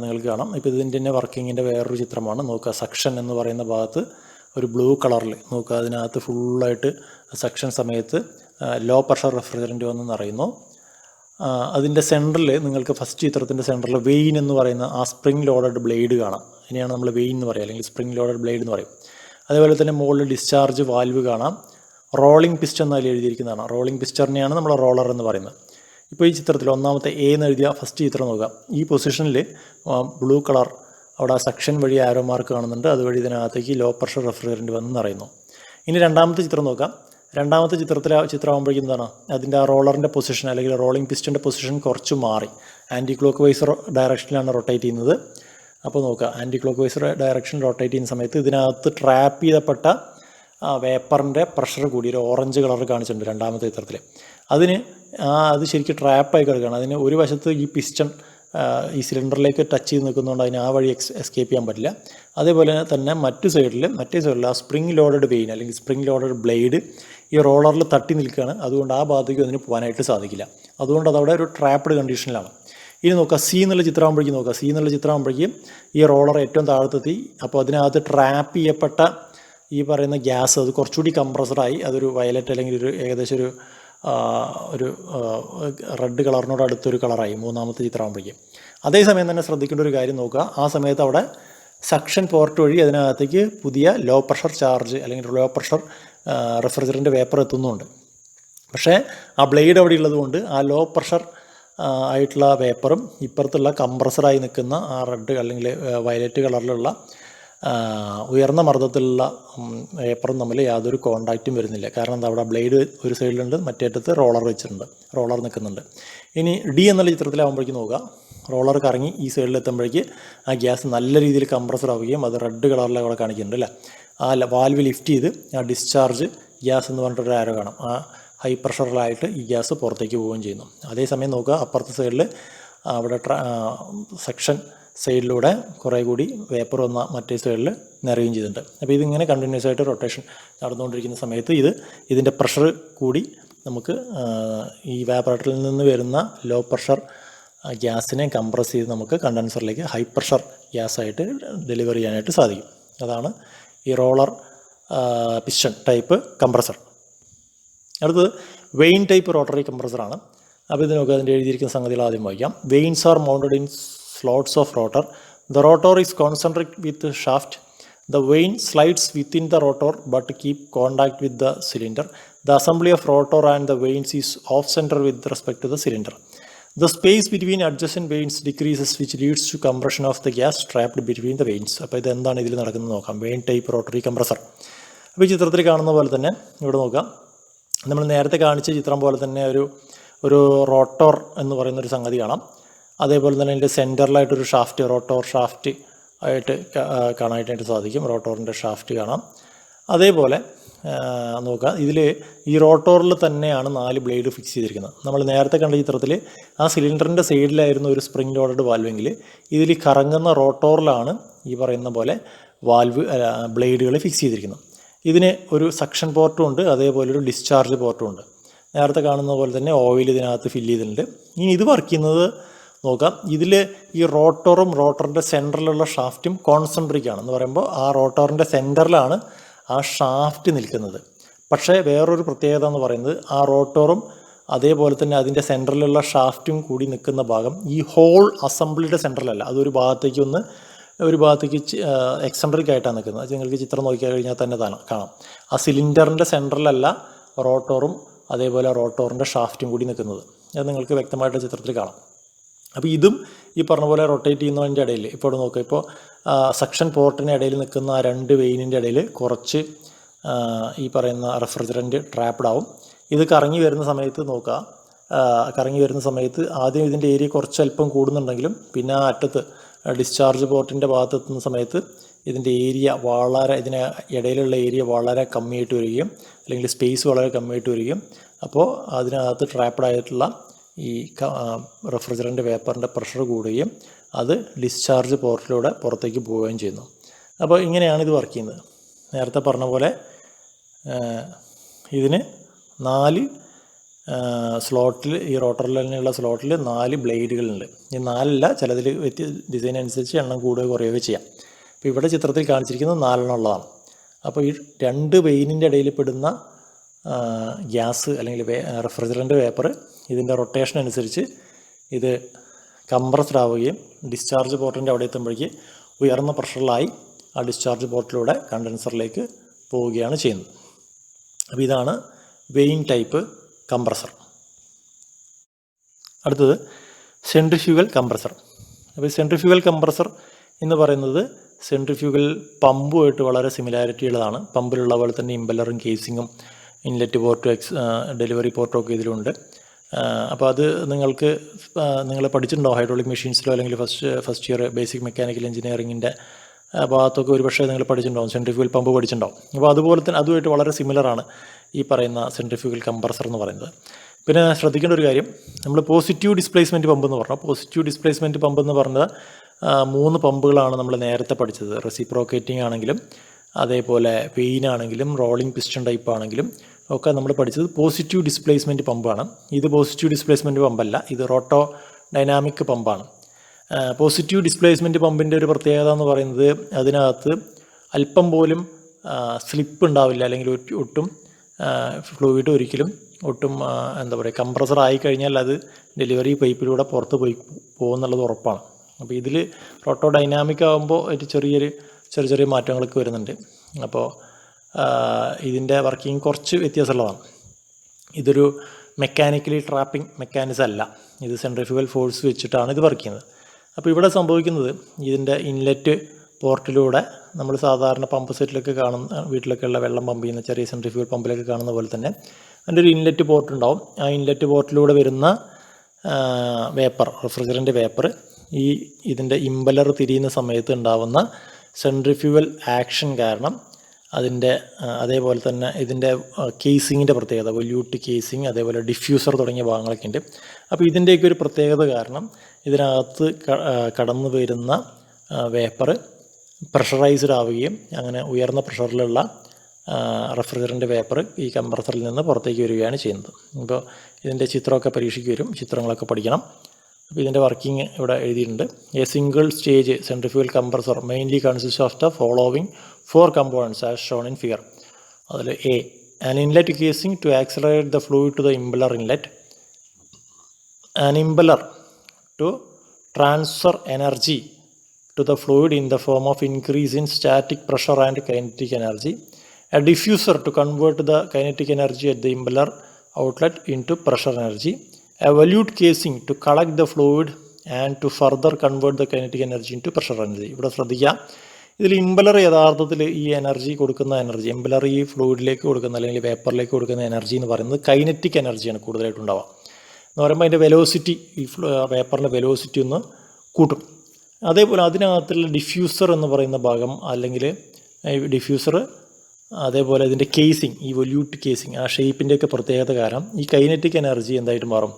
നിങ്ങൾക്ക് കാണാം. ഇപ്പോൾ ഇതിൻ്റെ തന്നെ വർക്കിങ്ങിൻ്റെ വേറൊരു ചിത്രമാണ്. നോക്കുക, സക്ഷൻ എന്ന് പറയുന്ന ഭാഗത്ത് ഒരു ബ്ലൂ കളറിൽ നോക്കുക, അതിനകത്ത് ഫുള്ളായിട്ട് സക്ഷൻ സമയത്ത് ലോ പ്രഷർ റെഫ്രിജറൻ്റ് വന്ന് നിറയുന്നു. അതിൻ്റെ സെൻറ്ററിൽ നിങ്ങൾക്ക് ഫസ്റ്റ് ചിത്രത്തിൻ്റെ സെൻറ്ററിൽ വെയിൻ എന്ന് പറയുന്ന ആ സ്പ്രിംഗ് ലോഡഡ് ബ്ലേഡ് കാണാം. ഇതിനെയാണ് നമ്മൾ വെയിൻ എന്ന് പറയുക, അല്ലെങ്കിൽ സ്പ്രിംഗ് ലോഡഡ് ബ്ലേഡ് എന്ന് പറയും. അതേപോലെ തന്നെ മുകളിൽ ഡിസ്ചാർജ് വാൽവ് കാണാം. റോളിംഗ് പിസ്റ്റൺ എന്നതിൽ എഴുതിയിരിക്കുന്നതാണ്. റോളിംഗ് പിസ്റ്ററിനെയാണ് നമ്മൾ റോളർ എന്ന് പറയുന്നത്. ഇപ്പോൾ ഈ ചിത്രത്തിൽ ഒന്നാമത്തെ എ എന്ന് എഴുതിയ ഫസ്റ്റ് ചിത്രം നോക്കുക. ഈ പൊസിഷനിൽ ബ്ലൂ കളർ അവിടെ സെക്ഷൻ വഴി ആരോ മാർക്ക് കാണുന്നുണ്ട്. അതുവഴി ഇതിനകത്തേക്ക് ലോ പ്രഷർ റെഫ്രിജറൻ്റ് വന്ന് നിറയുന്നു. ഇനി രണ്ടാമത്തെ ചിത്രം നോക്കാം. രണ്ടാമത്തെ ചിത്രമാകുമ്പോഴേക്കും എന്താണ്, അതിൻ്റെ ആ റോളറിൻ്റെ പൊസിഷൻ അല്ലെങ്കിൽ റോളിംഗ് പിസ്റ്റൻ്റെ പൊസിഷൻ കുറച്ച് മാറി ആൻറ്റി ക്ലോക്ക് വൈസ് ഡയറക്ഷനിലാണ് റൊട്ടേറ്റ് ചെയ്യുന്നത്. അപ്പോൾ നോക്കുക, anticlockwise direction rotate ചെയ്യുന്ന സമയത്ത് ഇതിനകത്ത് ട്രാപ്പ് ചെയ്യപ്പെട്ട വേപ്പറിൻ്റെ പ്രഷർ കൂടി ഒരു ഓറഞ്ച് കളർ കാണിച്ചിട്ടുണ്ട് രണ്ടാമത്തെ ചിത്രത്തിൽ. അത് ശരിക്കും ട്രാപ്പായി കിടക്കുകയാണ്. അതിന് ഒരു വശത്ത് ഈ പിസ്റ്റൺ ഈ സിലിണ്ടറിലേക്ക് ടച്ച് ചെയ്ത് നിൽക്കുന്നതുകൊണ്ട് അതിന് ആ വഴി എസ്കേപ്പ് ചെയ്യാൻ പറ്റില്ല. അതേപോലെ തന്നെ മറ്റേ സൈഡിൽ ആ സ്പ്രിംഗ് ലോഡഡ് വെയിൻ അല്ലെങ്കിൽ സ്പ്രിംഗ് ലോഡഡ് ബ്ലേഡ് ഈ റോളറിൽ തട്ടി നിൽക്കുകയാണ്. അതുകൊണ്ട് ആ ഭാഗത്തേക്ക് അതിന് പോകാനായിട്ട് സാധിക്കില്ല. അതുകൊണ്ട് അതവിടെ ഒരു ട്രാപ്ഡ് കണ്ടീഷനിലാണ്. ഇനി നോക്കുക, സി എന്നുള്ള ചിത്രമാകുമ്പോഴേക്കും ഈ റോളർ ഏറ്റവും താഴത്തെത്തി. അപ്പോൾ അതിനകത്ത് ട്രാപ്പ് ചെയ്യപ്പെട്ട ഈ പറയുന്ന ഗ്യാസ് അത് കുറച്ചുകൂടി കംപ്രസറായി, അതൊരു വയലറ്റ് അല്ലെങ്കിൽ ഏകദേശം ഒരു റെഡ് കളറിനോട് അടുത്തൊരു കളറായി മൂന്നാമത്തെ ചിത്രമാകുമ്പോഴേക്കും. അതേസമയം തന്നെ ശ്രദ്ധിക്കേണ്ട ഒരു കാര്യം നോക്കുക, ആ സമയത്ത് അവിടെ സക്ഷൻ പോർട്ട് വഴി അതിനകത്തേക്ക് പുതിയ ലോ പ്രഷർ ചാർജ് അല്ലെങ്കിൽ ലോ പ്രഷർ റെഫ്രിജറൻ്റ് വേപ്പർ എത്തുന്നുണ്ട്. പക്ഷേ ആ ബ്ലേഡ് അവിടെ ഉള്ളതുകൊണ്ട് ആ ലോ പ്രഷർ ആയിട്ടുള്ള വേപ്പറും ഇപ്പുറത്തുള്ള കംപ്രസറായി നിൽക്കുന്ന ആ റെഡ് അല്ലെങ്കിൽ വയലറ്റ് കളറിലുള്ള ഉയർന്ന മർദ്ദത്തിലുള്ള വേപ്പറും തമ്മിൽ യാതൊരു കോണ്ടാക്റ്റും വരുന്നില്ല. കാരണം എന്താ, അവിടെ ബ്ലേഡ് ഒരു സൈഡിലുണ്ട്, മറ്റേറ്റത്ത് റോളർ വെച്ചിട്ടുണ്ട്, റോളർ നിൽക്കുന്നുണ്ട്. ഇനി ഡി എന്നുള്ള ചിത്രത്തിലാകുമ്പോഴേക്കും നോക്കുക, റോളർ കറങ്ങി ഈ സൈഡിലെത്തുമ്പോഴേക്ക് ആ ഗ്യാസ് നല്ല രീതിയിൽ കംപ്രസർ ആവുകയും അത് റെഡ് കളറിൽ അവിടെ കാണിക്കുന്നുണ്ട് അല്ലേ. ആ വാൽവ് ലിഫ്റ്റ് ചെയ്ത് ആ ഡിസ്ചാർജ് ഗ്യാസ് എന്ന് പറഞ്ഞിട്ടൊരു ആരോ കാണാം. ആ ഹൈ പ്രഷറിലായിട്ട് ഈ ഗ്യാസ് പുറത്തേക്ക് പോവുകയും ചെയ്യുന്നു. അതേസമയം നോക്കുക, അപ്പുറത്തെ സൈഡിൽ അവിടെ സെക്ഷൻ സൈഡിലൂടെ കുറേ കൂടി വേപ്പർ വന്ന മറ്റേ സൈഡിൽ നിറയുകയും ചെയ്തിട്ടുണ്ട്. അപ്പോൾ ഇതിങ്ങനെ കണ്ടിന്യൂസ് ആയിട്ട് റൊട്ടേഷൻ നടന്നുകൊണ്ടിരിക്കുന്ന സമയത്ത് ഇതിൻ്റെ പ്രഷർ കൂടി നമുക്ക് ഈ വാപ്പറേറ്ററിൽ നിന്ന് വരുന്ന ലോ പ്രഷർ ഗ്യാസിനെ കംപ്രസ് ചെയ്ത് നമുക്ക് കണ്ടൻസറിലേക്ക് ഹൈ പ്രഷർ ഗ്യാസായിട്ട് ഡെലിവർ ചെയ്യാനായിട്ട് സാധിക്കും. അതാണ് ഈ റോളർ പിസ്റ്റൺ ടൈപ്പ് കംപ്രസർ. അടുത്തത് വെയിൻ ടൈപ്പ് റോട്ടറി കംപ്രസറാണ്. അപ്പോൾ ഇത് നോക്കുക, അതിൻ്റെ എഴുതിയിരിക്കുന്ന സംഗതികൾ ആദ്യം വായിക്കാം. Veins R mounted in slots of rotor. The rotor is concentric with the shaft. The vane slides within the rotor but keep contact with the cylinder. The assembly of rotor and the vanes is off center with respect to the cylinder. The space between adjacent vanes decreases, which leads to compression of the gas trapped between the vanes. അപ്പോൾ ഇത് എന്താണ് ഇതിൽ നടക്കുന്നത് നോക്കാം. Vane type rotary compressor. അപ്പോൾ ഈ ചിത്രത്തിൽ കാണുന്ന പോലെ തന്നെ ഇവിടെ നോക്കാം, നമ്മൾ നേരത്തെ കാണിച്ച ചിത്രം പോലെ തന്നെ ഒരു റോട്ടോർ എന്ന് പറയുന്നൊരു സംഗതി കാണാം. അതേപോലെ തന്നെ അതിൻ്റെ സെൻറ്ററിലായിട്ടൊരു ഷാഫ്റ്റ്, റോട്ടോർ ഷാഫ്റ്റ് ആയിട്ട് കാണാനായിട്ട് സാധിക്കും. റോട്ടോറിൻ്റെ ഷാഫ്റ്റ് കാണാം. അതേപോലെ നോക്കുക, ഇതിൽ ഈ റോട്ടോറിൽ തന്നെയാണ് 4 ബ്ലേഡ് ഫിക്സ് ചെയ്തിരിക്കുന്നത്. നമ്മൾ നേരത്തെ കണ്ട ചിത്രത്തിൽ ആ സിലിണ്ടറിൻ്റെ സൈഡിലായിരുന്നു ഒരു സ്പ്രിംഗ് ലോഡഡ് വാൽവെങ്കിൽ, ഇതിൽ കറങ്ങുന്ന റോട്ടോറിലാണ് ഈ പറയുന്ന പോലെ ബ്ലേഡുകൾ ഫിക്സ് ചെയ്തിരിക്കുന്നത്. ഇതിന് ഒരു സക്ഷൻ പോർട്ടും ഉണ്ട്, അതേപോലെ ഒരു ഡിസ്ചാർജ് പോർട്ടും ഉണ്ട്. നേരത്തെ കാണുന്ന പോലെ തന്നെ ഓയിൽ ഇതിനകത്ത് ഫില്ല് ചെയ്തിട്ടുണ്ട്. ഇനി ഇത് വർക്ക് ചെയ്യുന്നത് നോക്കാം, ഇതിൽ ഈ റോട്ടറിൻ്റെ സെൻറ്ററിലുള്ള ഷാഫ്റ്റും കോൺസെൻട്രിക് ആണ്. എന്ന് പറയുമ്പോൾ ആ റോട്ടറിൻ്റെ സെൻറ്ററിലാണ് ആ ഷാഫ്റ്റ് നിൽക്കുന്നത്. പക്ഷേ വേറൊരു പ്രത്യേകത എന്ന് പറയുന്നത്, ആ റോട്ടറും അതേപോലെ തന്നെ അതിൻ്റെ സെൻറ്ററിലുള്ള ഷാഫ്റ്റും കൂടി നിൽക്കുന്ന ഭാഗം ഈ ഹോൾ അസംബ്ലിയുടെ സെൻറ്ററിലല്ല, അതൊരു ഭാഗത്തേക്ക് എക്സെൻട്രിക് ആയിട്ടാണ് നിൽക്കുന്നത്. അത് നിങ്ങൾക്ക് ചിത്രം നോക്കി കഴിഞ്ഞാൽ തന്നെ കാണാം. ആ സിലിണ്ടറിൻ്റെ സെൻറ്ററിലല്ല റോട്ടറും അതേപോലെ റോട്ടറിൻ്റെ ഷാഫ്റ്റും കൂടി നിൽക്കുന്നത്. അത് നിങ്ങൾക്ക് വ്യക്തമായിട്ട് ചിത്രത്തിൽ കാണാം. അപ്പോൾ ഇതും ഈ പറഞ്ഞ പോലെ റൊട്ടേറ്റ് ചെയ്യുന്നതിൻ്റെ ഇടയിൽ ഇപ്പോൾ നോക്കുക, ഇപ്പോൾ സക്ഷൻ പോർട്ടിന് ഇടയിൽ നിൽക്കുന്ന ആ 2 വെയിനിൻ്റെ ഇടയിൽ കുറച്ച് ഈ പറയുന്ന റെഫ്രിജറൻറ്റ് ട്രാപ്ഡ് ആവും. ഇത് കറങ്ങി വരുന്ന സമയത്ത് ആദ്യം ഇതിൻ്റെ ഏരിയ കുറച്ച് അല്പം കൂടുന്നുണ്ടെങ്കിലും പിന്നെ ആ അറ്റത്ത് ഡിസ്ചാർജ് പോർട്ടിൻ്റെ ഭാഗത്ത് എത്തുന്ന സമയത്ത് ഇതിൻ്റെ ഏരിയ ഇതിന് ഇടയിലുള്ള ഏരിയ വളരെ കമ്മിയായിട്ട് വരികയും അല്ലെങ്കിൽ സ്പേസ് വളരെ കമ്മിയായിട്ട് വരികയും അപ്പോൾ അതിനകത്ത് ട്രാപ്ഡ് ആയിട്ടുള്ള ഈ റെഫ്രിജറൻ്റ് വേപ്പറിൻ്റെ പ്രഷർ കൂടുകയും അത് ഡിസ്ചാർജ് പോർട്ടിലൂടെ പുറത്തേക്ക് പോവുകയും ചെയ്യുന്നു. അപ്പോൾ ഇങ്ങനെയാണ് ഇത് വർക്ക് ചെയ്യുന്നത്. നേരത്തെ പറഞ്ഞ പോലെ ഇതിന് 4 സ്ലോട്ടിൽ, ഈ റോട്ടറിൽ തന്നെയുള്ള സ്ലോട്ടിൽ 4 ബ്ലേഡുകളുണ്ട്. ഈ 4 ചിലതിൽ ഡിസൈൻ അനുസരിച്ച് എണ്ണം കൂടുകയോ കുറയുകയോ ചെയ്യാം. അപ്പോൾ ഇവിടെ ചിത്രത്തിൽ കാണിച്ചിരിക്കുന്നത് 4 ഉള്ളതാണ്. അപ്പോൾ ഈ 2 വെയിനിൻ്റെ ഇടയിൽ പെടുന്ന ഗ്യാസ് അല്ലെങ്കിൽ റെഫ്രിജറൻ്റ് വേപ്പർ ഇതിൻ്റെ റൊട്ടേഷൻ അനുസരിച്ച് ഇത് കംപ്രസ്ഡ് ആവുകയും ഡിസ്ചാർജ് പോർട്ടിൻ്റെ അവിടെ എത്തുമ്പോഴേക്ക് ഉയർന്ന പ്രഷറിലായി ആ ഡിസ്ചാർജ് പോർട്ടിലൂടെ കണ്ടൻസറിലേക്ക് പോവുകയാണ് ചെയ്യുന്നത്. അപ്പോൾ ഇതാണ് വെയിൻ ടൈപ്പ് കംപ്രസർ. അടുത്തത് സെൻട്രിഫ്യൂഗൽ കംപ്രസർ. അപ്പോൾ സെൻട്രിഫ്യൂഗൽ കംപ്രസർ എന്ന് പറയുന്നത് സെൻട്രിഫ്യൂഗൽ പമ്പുമായിട്ട് വളരെ സിമിലാരിറ്റി ഉള്ളതാണ്. പമ്പിലുള്ള പോലെ തന്നെ ഇമ്പല്ലറും കേസിങ്ങും ഇൻലെറ്റ് പോർട്ടും ഡെലിവറി പോർട്ടും ഒക്കെ ഇതിലുണ്ട്. അപ്പോൾ അത് നിങ്ങൾ പഠിച്ചിട്ടുണ്ടോ ഹൈഡ്രോളിക് മെഷീൻസിലോ അല്ലെങ്കിൽ ഫസ്റ്റ് ഇയർ ബേസിക് മെക്കാനിക്കൽ എഞ്ചിനീയറിങ്ങിൻ്റെ ഭാഗത്തൊക്കെ ഒരുപക്ഷേ നിങ്ങൾ പഠിച്ചിട്ടുണ്ടാവും, സെൻട്രിഫ്യൂഗൽ പമ്പ് പഠിച്ചിട്ടുണ്ടാവും. അപ്പോൾ അതുപോലെ തന്നെ അതുമായിട്ട് വളരെ സിമിലറാണ് ഈ പറയുന്ന സെൻട്രിഫ്യൂഗൽ കംപ്രസർ എന്ന് പറയുന്നത്. പിന്നെ ശ്രദ്ധിക്കേണ്ട ഒരു കാര്യം, നമ്മൾ പോസിറ്റീവ് ഡിസ്പ്ലേസ്മെൻറ്റ് പമ്പ് എന്ന് പറഞ്ഞാൽ, പോസിറ്റീവ് ഡിസ്പ്ലേസ്മെൻറ്റ് പമ്പ് എന്ന് പറഞ്ഞത് 3 പമ്പുകളാണ് നമ്മൾ നേരത്തെ പഠിച്ചത്. റെസിപ്രോക്കേറ്റിംഗ് ആണെങ്കിലും അതേപോലെ വെയിൻ ആണെങ്കിലും റോളിംഗ് പിസ്റ്റൺ ടൈപ്പ് ആണെങ്കിലും ഒക്കെ നമ്മൾ പഠിച്ചത് പോസിറ്റീവ് ഡിസ്പ്ലേസ്മെൻറ്റ് പമ്പാണ്. ഇത് പോസിറ്റീവ് ഡിസ്പ്ലേസ്മെൻറ്റ് പമ്പല്ല, ഇത് റോട്ടോ ഡൈനാമിക് പമ്പാണ്. പോസിറ്റീവ് ഡിസ്പ്ലേസ്മെൻറ്റ് പമ്പിൻ്റെ ഒരു പ്രത്യേകത എന്ന് പറയുന്നത് അതിനകത്ത് അല്പം പോലും സ്ലിപ്പ് ഉണ്ടാവില്ല, അല്ലെങ്കിൽ ഒട്ടും ഫ്ലൂയിഡ് ഒരിക്കലും ഒട്ടും എന്താ പറയുക കംപ്രസർ ആയിക്കഴിഞ്ഞാൽ അത് ഡെലിവറി പൈപ്പിലൂടെ പുറത്ത് പോകുന്നുള്ളത് ഉറപ്പാണ്. അപ്പോൾ ഇതിൽ റോട്ടോ ഡൈനാമിക് ആകുമ്പോൾ ഒരു ചെറിയ മാറ്റങ്ങളൊക്കെ വരുന്നുണ്ട്. അപ്പോൾ ഇതിൻ്റെ വർക്കിംഗ് കുറച്ച് വ്യത്യാസമുള്ളതാണ്. ഇതൊരു മെക്കാനിക്കലി ട്രാപ്പിംഗ് മെക്കാനിസം അല്ല, ഇത് സെൻട്രിഫ്യൂഗൽ ഫോഴ്സ് വെച്ചിട്ടാണ് ഇത് വർക്ക് ചെയ്യുന്നത്. അപ്പോൾ ഇവിടെ സംഭവിക്കുന്നത് ഇതിൻ്റെ ഇൻലെറ്റ് പോർട്ടിലൂടെ നമ്മൾ സാധാരണ പമ്പ് സെറ്റിലൊക്കെ കാണുന്ന വീട്ടിലൊക്കെ ഉള്ള വെള്ളം പമ്പ് ചെയ്യുന്ന ചെറിയ സെൻട്രിഫ്യൂഗൽ പമ്പിലൊക്കെ കാണുന്ന പോലെ തന്നെ അതിൻ്റെ ഒരു ഇൻലെറ്റ് പോർട്ട് ഉണ്ടാവും. ആ ഇൻലെറ്റ് പോർട്ടിലൂടെ വരുന്ന വേപ്പർ, റെഫ്രിജറൻ്റ് വേപ്പർ ഇതിൻ്റെ ഇമ്പലർ തിരിയുന്ന സമയത്ത് ഉണ്ടാവുന്ന സെൻട്രിഫ്യൂഗൽ ആക്ഷൻ കാരണം അതേപോലെ തന്നെ ഇതിൻ്റെ കേസിങ്ങിൻ്റെ പ്രത്യേകത, വൊല്യൂട്ട് കേസിങ്, അതേപോലെ ഡിഫ്യൂസർ തുടങ്ങിയ ഭാഗങ്ങളൊക്കെ ഉണ്ട്. അപ്പോൾ ഇതിൻ്റെയൊക്കെ ഒരു പ്രത്യേകത കാരണം ഇതിനകത്ത് കടന്നു വരുന്ന വേപ്പർ പ്രഷറൈസ്ഡ് ആവുകയും അങ്ങനെ ഉയർന്ന പ്രഷറിലുള്ള റെഫ്രിജറൻ്റ് വേപ്പർ ഈ കംപ്രസറിൽ നിന്ന് പുറത്തേക്ക് വരികയാണ് ചെയ്യുന്നത്. ഇപ്പോൾ ഇതിൻ്റെ ചിത്രമൊക്കെ പരീക്ഷയ്ക്ക് വരും, ചിത്രങ്ങളൊക്കെ പഠിക്കണം. അപ്പോൾ ഇതിൻ്റെ വർക്കിംഗ് ഇവിടെ എഴുതിയിട്ടുണ്ട്. A single stage centrifugal compressor mainly consist of the following 4 components as shown in figure. അതിൽ A, an inlet casing to accelerate the fluid to the impeller inlet, an impeller to transfer energy to the fluid in the form of increase in static pressure and kinetic energy, a diffuser to convert the kinetic energy at the impeller outlet into pressure energy, a volute casing to collect the fluid and to further convert the kinetic energy into pressure energy. ഇവിടെ ശ്രദ്ധിക്കുക, ഇതിൽ ഇമ്പലർ യഥാർത്ഥത്തിൽ ഈ എനർജി കൊടുക്കുന്ന എനർജി, ഇമ്പലർ ഈ ഫ്ലൂയിഡിലേക്ക് കൊടുക്കുന്ന അല്ലെങ്കിൽ വേപ്പറിലേക്ക് കൊടുക്കുന്ന എനർജി എന്ന് പറയുന്നത് കൈനറ്റിക് എനർജിയാണ് കൂടുതലായിട്ടുണ്ടാവുക. എന്ന് പറയുമ്പോൾ അതിൻ്റെ വെലോസിറ്റി, ഈ വേപ്പറിൻ്റെ വെലോസിറ്റി ഒന്ന് കൂട്ടും. അതേപോലെ അതിനകത്തുള്ള ഡിഫ്യൂസർ എന്ന് പറയുന്ന ഭാഗം, അല്ലെങ്കിൽ ഡിഫ്യൂസർ, അതേപോലെ ഇതിൻ്റെ കേസിങ്, ഈ വൊല്യൂട്ട് കേസിങ്, ആ ഷേപ്പിൻ്റെയൊക്കെ പ്രത്യേകത കാരണം ഈ കൈനറ്റിക് എനർജി എന്തായിട്ട് മാറും,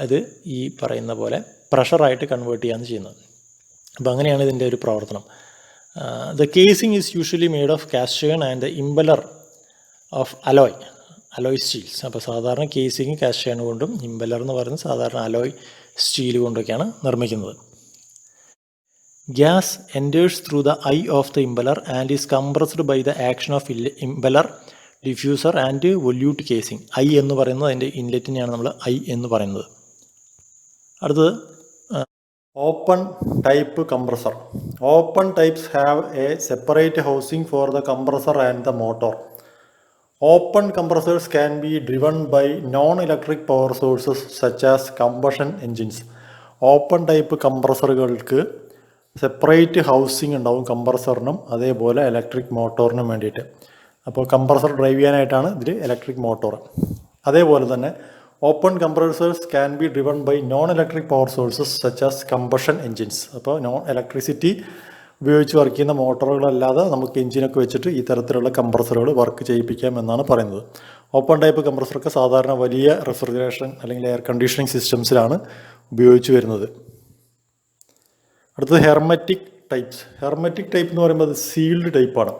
ഇത് ഈ പറയുന്ന പോലെ പ്രഷറായിട്ട് കൺവേർട്ട് ചെയ്യാന്ന് ചെയ്യുന്നത്. അപ്പോൾ അങ്ങനെയാണ് ഇതിൻ്റെ ഒരു പ്രവർത്തനം. The casing is usually made of cast iron and the impeller of alloy steels. അപ്പോൾ സാധാരണ കേസിങ് കാസ്റ്റ് iron കൊണ്ടും ഇമ്പലർ എന്ന് പറയുന്നത് സാധാരണ അലോയ് സ്റ്റീൽ കൊണ്ടൊക്കെയാണ് നിർമ്മിക്കുന്നത്. Gas enters through the eye of the impeller and is compressed by the action of impeller, diffuser and volute casing. I എന്ന് പറയുന്നത് അതിൻ്റെ ഇൻലെറ്റിനെയാണ് നമ്മൾ ഐ എന്ന് പറയുന്നത്. അടുത്തത് open type compressor. Open types have a separate housing for the compressor and the motor. Open compressors can be driven by non electric power sources such as combustion engines. Open type കംപ്രസറുകൾക്ക് സെപ്പറേറ്റ് ഹൗസിംഗ് ഉണ്ടാവും കംപ്രസറിനും അതേപോലെ ഇലക്ട്രിക് മോട്ടോറിനും വേണ്ടിയിട്ട്. അപ്പോൾ കംപ്രസർ ഡ്രൈവ് ചെയ്യാനായിട്ടാണ് ഇതിൽ ഇലക്ട്രിക് മോട്ടോർ. അതേപോലെ തന്നെ open compressors can be driven by non electric power sources such as combustion engines. അപ്പോൾ നോൺ ഇലക്ട്രിസിറ്റി ഉപയോഗിച്ച് വർക്ക് ചെയ്യുന്ന മോട്ടോറുകളല്ലാതെ നമുക്ക് എഞ്ചിനൊക്കെ വെച്ചിട്ട് ഈ തരത്തിലുള്ള കംപ്രസറുകൾ വർക്ക് ചെയ്യിപ്പിക്കാം എന്നാണ് പറയുന്നത്. ഓപ്പൺ ടൈപ്പ് കംപ്രസറൊക്കെ സാധാരണ വലിയ റെഫ്രിജറേഷൻ അല്ലെങ്കിൽ എയർ കണ്ടീഷനിങ് സിസ്റ്റംസിലാണ് ഉപയോഗിച്ച് വരുന്നത്. അടുത്തത് ഹെർമെറ്റിക് ടൈപ്സ്. ഹെർമെറ്റിക് ടൈപ്പ് എന്ന് പറയുമ്പോൾ അത് സീൽഡ് ടൈപ്പാണ്.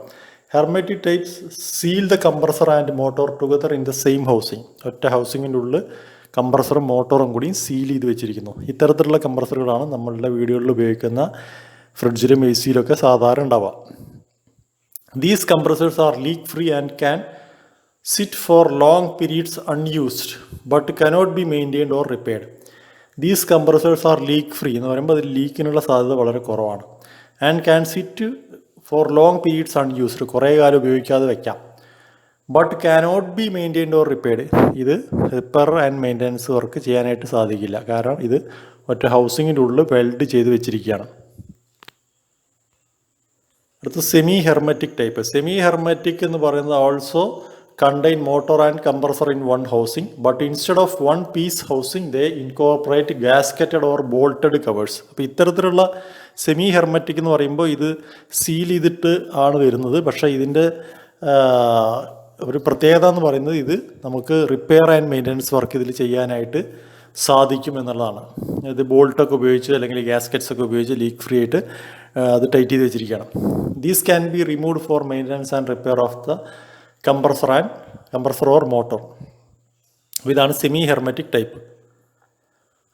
Hermetic types seal the compressor and motor together in the same housing. ഒറ്റ ഹൗസിങ്ങിൻ്റെ ഉള്ളിൽ കംപ്രസറും മോട്ടോറും കൂടി സീൽ ചെയ്ത് വെച്ചിരിക്കുന്നു. ഇത്തരത്തിലുള്ള കംപ്രസറുകളാണ് നമ്മളുടെ വീടുകളിൽ ഉപയോഗിക്കുന്ന ഫ്രിഡ്ജിലും എ സിയിലൊക്കെ സാധാരണ ഉണ്ടാവുക. These compressors are leak free and can sit for long periods unused but cannot be maintained or repaired. These compressors are leak free എന്ന് പറയുമ്പോൾ അതിൽ ലീക്കിനുള്ള സാധ്യത വളരെ കുറവാണ്. And can sit for long periods unused, കുറേ കാലം ഉപയോഗിക്കാതെ വെക്കാം. But cannot be maintained or repaired, ഇത് റിപ്പയർ ആൻഡ് മെയിൻ്റനൻസ് വർക്ക് ചെയ്യാനായിട്ട് സാധിക്കില്ല. കാരണം ഇത് ഒറ്റ ഹൗസിങ്ങിൻ്റെ ഉള്ളിൽ വെൽഡ് ചെയ്ത് വെച്ചിരിക്കുകയാണ്. അടുത്ത semi hermetic type. Semi hermetic എന്ന് പറയുന്നത് also contain motor and compressor in one housing, but instead of one piece housing they incorporate gasketed or bolted covers. അപ്പോൾ ഇത്തരത്തിലുള്ള സെമി ഹെർമെറ്റിക് എന്ന് പറയുമ്പോൾ ഇത് സീൽ ചെയ്തിട്ട് ആണ് വരുന്നത്. പക്ഷേ ഇതിൻ്റെ ഒരു പ്രത്യേകത എന്ന് പറയുന്നത് ഇത് നമുക്ക് റിപ്പയർ ആൻഡ് മെയിൻ്റനൻസ് വർക്ക് ഇതിൽ ചെയ്യാനായിട്ട് സാധിക്കും എന്നുള്ളതാണ്. ഇത് ബോൾട്ടൊക്കെ ഉപയോഗിച്ച് അല്ലെങ്കിൽ ഗ്യാസ്കറ്റ്സ് ഒക്കെ ഉപയോഗിച്ച് ലീക്ക് ഫ്രീ ആയിട്ട് അത് ടൈറ്റ് ചെയ്ത് വെച്ചിരിക്കുകയാണ്. These can be removed four maintenance and repair of the compressor or motor. അപ്പോൾ ഇതാണ് സെമി ഹെർമെറ്റിക് ടൈപ്പ്.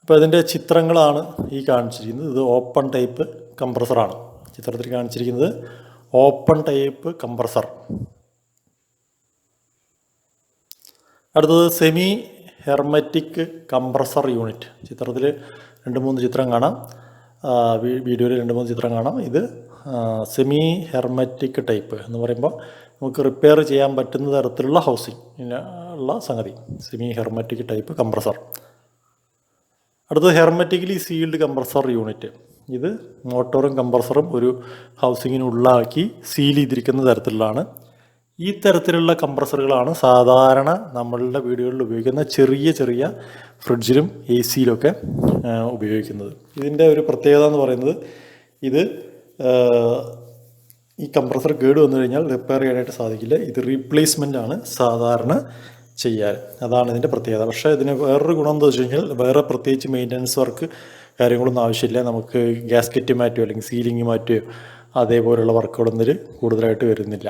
അപ്പോൾ ഇതിൻ്റെ ചിത്രങ്ങളാണ് ഈ കാണിച്ചിരിക്കുന്നത്. ഇത് ഓപ്പൺ ടൈപ്പ് കംപ്രസറാണ്. ചിത്രത്തിൽ കാണിച്ചിരിക്കുന്നത് ഓപ്പൺ ടൈപ്പ് കംപ്രസർ. അടുത്തത് സെമി ഹെർമെറ്റിക് കംപ്രസർ യൂണിറ്റ്. ചിത്രത്തിൽ 2-3 ചിത്രം കാണാം, വീഡിയോയിൽ 2-3 ചിത്രം കാണാം. ഇത് സെമി ഹെർമെറ്റിക് ടൈപ്പ് എന്ന് പറയുമ്പോൾ നമുക്ക് റിപ്പയർ ചെയ്യാൻ പറ്റുന്ന തരത്തിലുള്ള ഹൗസിംഗ് ഉള്ള സംഗതി, സെമി ഹെർമെറ്റിക് ടൈപ്പ് കംപ്രസർ. അടുത്തത് ഹെർമെറ്റിക്കലി സീൽഡ് കംപ്രസർ യൂണിറ്റ്. ഇത് മോട്ടോറും കംപ്രസറും ഒരു ഹൗസിങ്ങിനുള്ളാക്കി സീൽ ചെയ്തിരിക്കുന്ന തരത്തിലുള്ളതാണ്. ഈ തരത്തിലുള്ള കംപ്രസറുകളാണ് സാധാരണ നമ്മളുടെ വീടുകളിൽ ഉപയോഗിക്കുന്ന ചെറിയ ചെറിയ ഫ്രിഡ്ജിലും എ സിയിലൊക്കെ ഉപയോഗിക്കുന്നത്. ഇതിൻ്റെ ഒരു പ്രത്യേകത എന്ന് പറയുന്നത് ഇത് ഈ കംപ്രസർ കേട് വന്നു കഴിഞ്ഞാൽ റിപ്പയർ ചെയ്യാനായിട്ട് സാധിക്കില്ല. ഇത് റീപ്ലേസ്മെൻ്റ് ആണ് സാധാരണ ചെയ്യാൻ. അതാണ് ഇതിൻ്റെ പ്രത്യേകത. പക്ഷേ ഇതിന് വേറൊരു ഗുണം എന്താ വെച്ച് കഴിഞ്ഞാൽ വേറെ പ്രത്യേകിച്ച് മെയിൻ്റനൻസ് വർക്ക് കാര്യങ്ങളൊന്നും ആവശ്യമില്ല. നമുക്ക് ഗ്യാസ്കറ്റ് മാറ്റുകയോ അല്ലെങ്കിൽ സീലിംഗ് മാറ്റുകയോ അതേപോലെയുള്ള വർക്കുകളൊന്നും ഇതിൽ കൂടുതലായിട്ട് വരുന്നില്ല.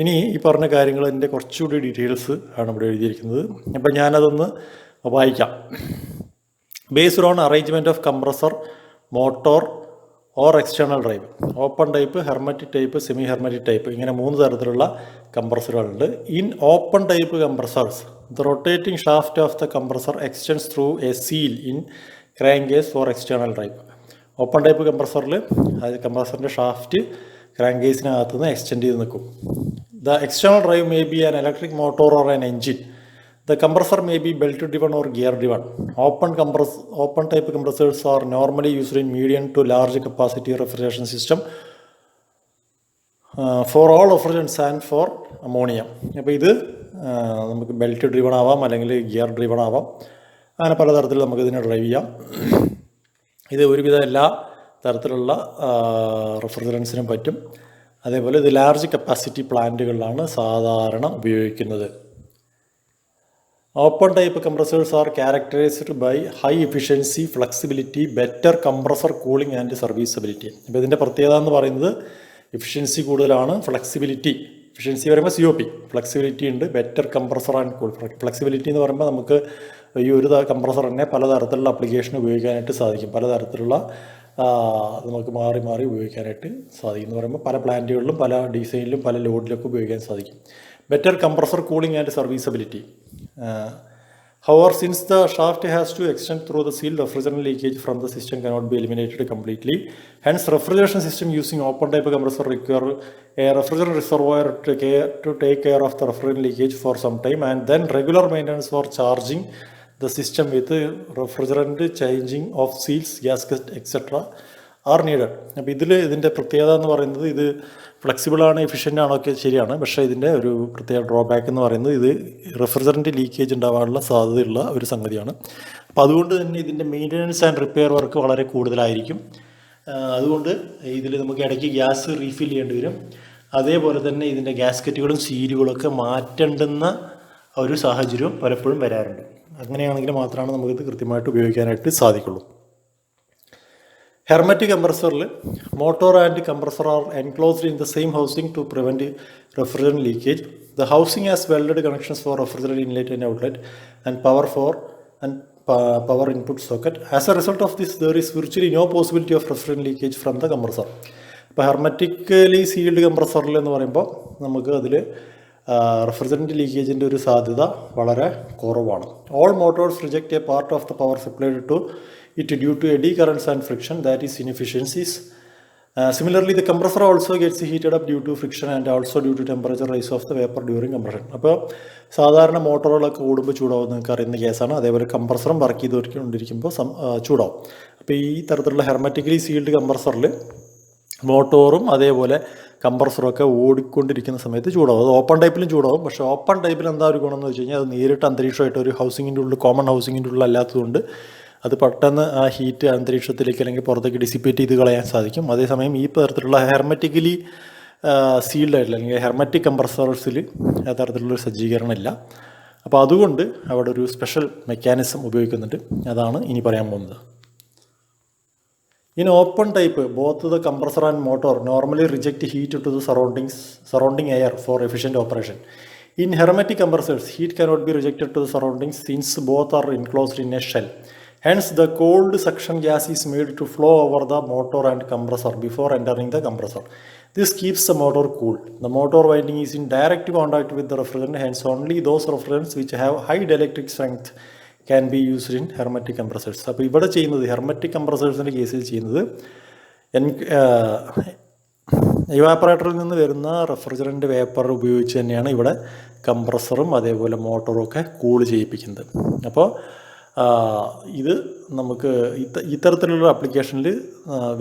ഇനി ഈ പറഞ്ഞ കാര്യങ്ങൾ എൻ്റെ കുറച്ചുകൂടി ഡീറ്റെയിൽസ് ആണ് ഇവിടെ എഴുതിയിരിക്കുന്നത്. അപ്പം ഞാനതൊന്ന് വായിക്കാം. Based on arrangement of compressor, motor or external drive, open type, hermetic type, semi hermetic type, ഇങ്ങനെ 3 തരത്തിലുള്ള കംപ്രസറുകളുണ്ട്. In open type compressors the rotating shaft of the compressor extends through a seal in crankcase for external drive. Open type കംപ്രസറിൽ കംപ്രസറിൻ്റെ ഷാഫ്റ്റ് ക്രാങ്ക് കേസിനകത്ത് നിന്ന് എക്സ്റ്റെൻഡ് ചെയ്ത് നിൽക്കും. The external drive may be an electric motor or an engine. The compressor may be belt driven or gear driven. Open type compressors are normally used in medium to large capacity refrigeration system for all refrigerants and for ammonia. അപ്പോൾ ഇത് നമുക്ക് ബെൽറ്റ് ഡ്രിവൺ ആവാം അല്ലെങ്കിൽ ഗിയർ ഡ്രിവൺ ആവാം. അങ്ങനെ പലതരത്തിൽ നമുക്കിതിനെ ഡ്രൈവ് ചെയ്യാം. ഇത് ഒരുവിധം എല്ലാ തരത്തിലുള്ള റെഫ്രിജറൻസിനും പറ്റും. അതേപോലെ ഇത് ലാർജ് കപ്പാസിറ്റി പ്ലാന്റുകളിലാണ് സാധാരണ ഉപയോഗിക്കുന്നത്. Open type compressors are characterized by high efficiency, flexibility, better compressor cooling and serviceability. അപ്പോൾ ഇതിൻ്റെ പ്രത്യേകത എന്ന് പറയുന്നത് എഫിഷ്യൻസി കൂടുതലാണ്, എഫിഷ്യൻസി പറയുമ്പോൾ COP, ഫ്ലെക്സിബിലിറ്റി ഉണ്ട്, better compressor and cool. Flexibility എന്ന് പറയുമ്പോൾ നമുക്ക് ഈ ഒരു കംപ്രസർ തന്നെ പലതരത്തിലുള്ള അപ്ലിക്കേഷൻ ഉപയോഗിക്കാനായിട്ട് സാധിക്കും. പലതരത്തിലുള്ള നമുക്ക് മാറി മാറി ഉപയോഗിക്കാനായിട്ട് സാധിക്കും എന്ന് പറയുമ്പോൾ പല പ്ലാന്റുകളിലും പല ഡിസൈനിലും പല ലോഡിലൊക്കെ ഉപയോഗിക്കാൻ സാധിക്കും. Better compressor cooling and serviceability. However, since the shaft has to extend through the seal, refrigerant leakage from the system cannot be eliminated completely. Hence, refrigeration system using open type compressor require a refrigerant reservoir to take care of the refrigerant leakage for some time, and then regular maintenance for charging the system with refrigerant, changing of seals, gasket, etc. are needed. അപ്പോൾ ഇതിൻ്റെ പ്രത്യേകത എന്ന് പറയുന്നത് ഇത് ഫ്ലെക്സിബിളാണ്, എഫിഷ്യൻ്റ് ആണോ ഒക്കെ ശരിയാണ്. പക്ഷേ ഇതിൻ്റെ ഒരു പ്രത്യേക ഡ്രോബാക്ക് എന്ന് പറയുന്നത് ഇത് റെഫ്രിജറൻറ്റ് ലീക്കേജ് ഉണ്ടാകാനുള്ള സാധ്യതയുള്ള ഒരു സംഗതിയാണ്. അപ്പോൾ അതുകൊണ്ട് തന്നെ ഇതിൻ്റെ മെയിൻ്റനൻസ് ആൻഡ് റിപ്പയർ വർക്ക് വളരെ കൂടുതലായിരിക്കും. അതുകൊണ്ട് ഇതിൽ നമുക്ക് ഇടയ്ക്ക് ഗ്യാസ് റീഫിൽ ചെയ്യേണ്ടി വരും. അതേപോലെ തന്നെ ഇതിൻ്റെ ഗ്യാസ്കറ്റുകളും സീലുകളൊക്കെ മാറ്റേണ്ടുന്ന ഒരു സാഹചര്യവും പലപ്പോഴും വരാറുണ്ട്. അങ്ങനെയാണെങ്കിൽ മാത്രമാണ് നമുക്കിത് കൃത്യമായിട്ട് ഉപയോഗിക്കാനായിട്ട് സാധിക്കുള്ളൂ. Hermetic compressor, motor and compressor are enclosed in the same housing to prevent refrigerant leakage. The housing has welded connections for refrigerant inlet and outlet and power input socket. As a result of this, there is virtually no possibility of refrigerant leakage from the compressor. ഇപ്പോൾ ഹെർമെറ്റിക്കലി സീൽഡ് കംപ്രസറിൽ എന്ന് പറയുമ്പോൾ നമുക്ക് അതിൽ റെഫ്രിജറൻറ്റ് ലീക്കേജിൻ്റെ ഒരു സാധ്യത വളരെ കുറവാണ്. All motors reject a part of the power supplied to it due to eddy currents and friction, that is inefficiencies. Similarly, the compressor also gets heated up due to friction and also due to temperature rise of the vapor during compression. അപ്പോൾ സാധാരണ മോട്ടോറുകളൊക്കെ ഓടുമ്പോൾ ചൂടാവും, നിങ്ങൾക്ക് അറിയുന്ന കേസാണ്. അതേപോലെ കംപ്രസറും വർക്ക് ചെയ്തുകൊണ്ടിരിക്കുമ്പോൾ ചൂടാവും. അപ്പോൾ ഈ തരത്തിലുള്ള ഹെർമെറ്റിക്കലി സീൽഡ് കംപ്രസറിൽ മോട്ടോറും അതേപോലെ കംപ്രസറും ഒക്കെ ഓടിക്കൊണ്ടിരിക്കുന്ന സമയത്ത് ചൂടാവും. അത് ഓപ്പൺ ടൈപ്പിലും ചൂടാവും. പക്ഷേ ഓപ്പൺ ടൈപ്പിൽ എന്താ ഒരു ഗുണം എന്ന് വെച്ച് കഴിഞ്ഞാൽ അത് നേരിട്ട് അന്തരീക്ഷമായിട്ട് ഒരു ഹൗസിങ്ങിൻ്റെ ഉള്ളിൽ, കോമൺ ഹൗസിങ്ങിൻ്റെ ഉള്ളിൽ അല്ലാത്തതുകൊണ്ട് അത് പെട്ടെന്ന് ആ ഹീറ്റ് അന്തരീക്ഷത്തിലേക്ക് അല്ലെങ്കിൽ പുറത്തേക്ക് ഡിസിപ്പേറ്റ് ചെയ്ത് കളയാൻ സാധിക്കും. അതേസമയം ഈ തരത്തിലുള്ള ഹെർമെറ്റിക്കലി സീൽഡ് ആയിട്ടില്ല, അല്ലെങ്കിൽ ഹെർമറ്റിക് കംപ്രസേഴ്സിൽ തരത്തിലുള്ളൊരു സജ്ജീകരണം ഇല്ല. അപ്പോൾ അതുകൊണ്ട് അവിടെ ഒരു സ്പെഷ്യൽ മെക്കാനിസം ഉപയോഗിക്കുന്നുണ്ട്. അതാണ് ഇനി പറയാൻ പോകുന്നത്. In open type, both the compressor and motor normally reject heat to the surrounding air for efficient operation. In hermetic compressors, heat cannot be rejected to the surroundings since both are enclosed in a shell. Hence, the cold suction gas is made to flow over the motor and compressor before entering the compressor. This keeps the motor cool. The motor winding is in direct contact with the refrigerant, hence only those refrigerants which have high dielectric strength can be used in hermetic compressors. അപ്പോൾ ഇവിടെ ചെയ്യുന്നത്, ഹെർമറ്റിക് കംപ്രസേഴ്സിൻ്റെ കേസിൽ ചെയ്യുന്നത്, ഇവാപ്പറേറ്ററിൽ നിന്ന് വരുന്ന റെഫ്രിജറൻ്റ് വേപ്പർ ഉപയോഗിച്ച് തന്നെയാണ് ഇവിടെ കംപ്രസറും അതേപോലെ മോട്ടറും ഒക്കെ കൂൾ ചെയ്യിപ്പിക്കുന്നത്. അപ്പോൾ ഇത് നമുക്ക് ഇത്തരത്തിലുള്ള ആപ്ലിക്കേഷനിൽ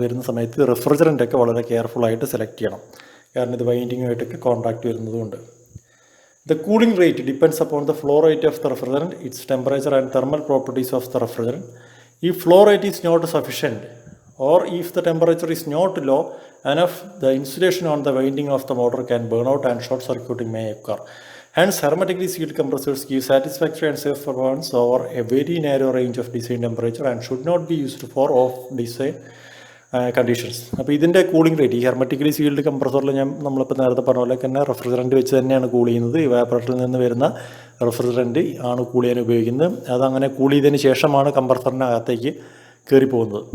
വരുന്ന സമയത്ത് റെഫ്രിജറൻ്റൊക്കെ വളരെ കെയർഫുള്ളായിട്ട് സെലക്ട് ചെയ്യണം. കാരണം ഇത് വൈൻഡിങ്ങുമായിട്ടൊക്കെ കോൺടാക്റ്റ് വരുന്നതുകൊണ്ട്. The cooling rate depends upon the flow rate of the refrigerant, its temperature and thermal properties of the refrigerant. If flow rate is not sufficient or if the temperature is not low enough, the insulation on the winding of the motor can burn out and short circuiting may occur. Hence, hermetically sealed compressors give satisfactory and safe performance over a very narrow range of design temperature and should not be used for off-design conditions. അപ്പോൾ ഇതിൻ്റെ കൂളിംഗ് റേറ്റ്, ഈ ഹെർമറ്റിക്കലി സീൽഡ് കംപ്രസറിൽ നമ്മളിപ്പോൾ നേരത്തെ പറഞ്ഞ പോലെ തന്നെ റെഫ്രിജറൻറ്റ് വെച്ച് തന്നെയാണ് കൂൾ ചെയ്യുന്നത്. ഇവാപ്പറേറ്ററിൽ നിന്ന് വരുന്ന റെഫ്രിജറൻറ്റ് ആണ് കൂൾ ചെയ്യാൻ ഉപയോഗിക്കുന്നത്. അതങ്ങനെ കൂൾ ചെയ്തതിന് ശേഷമാണ് കംപ്രസറിനകത്തേക്ക് കയറി പോകുന്നത്.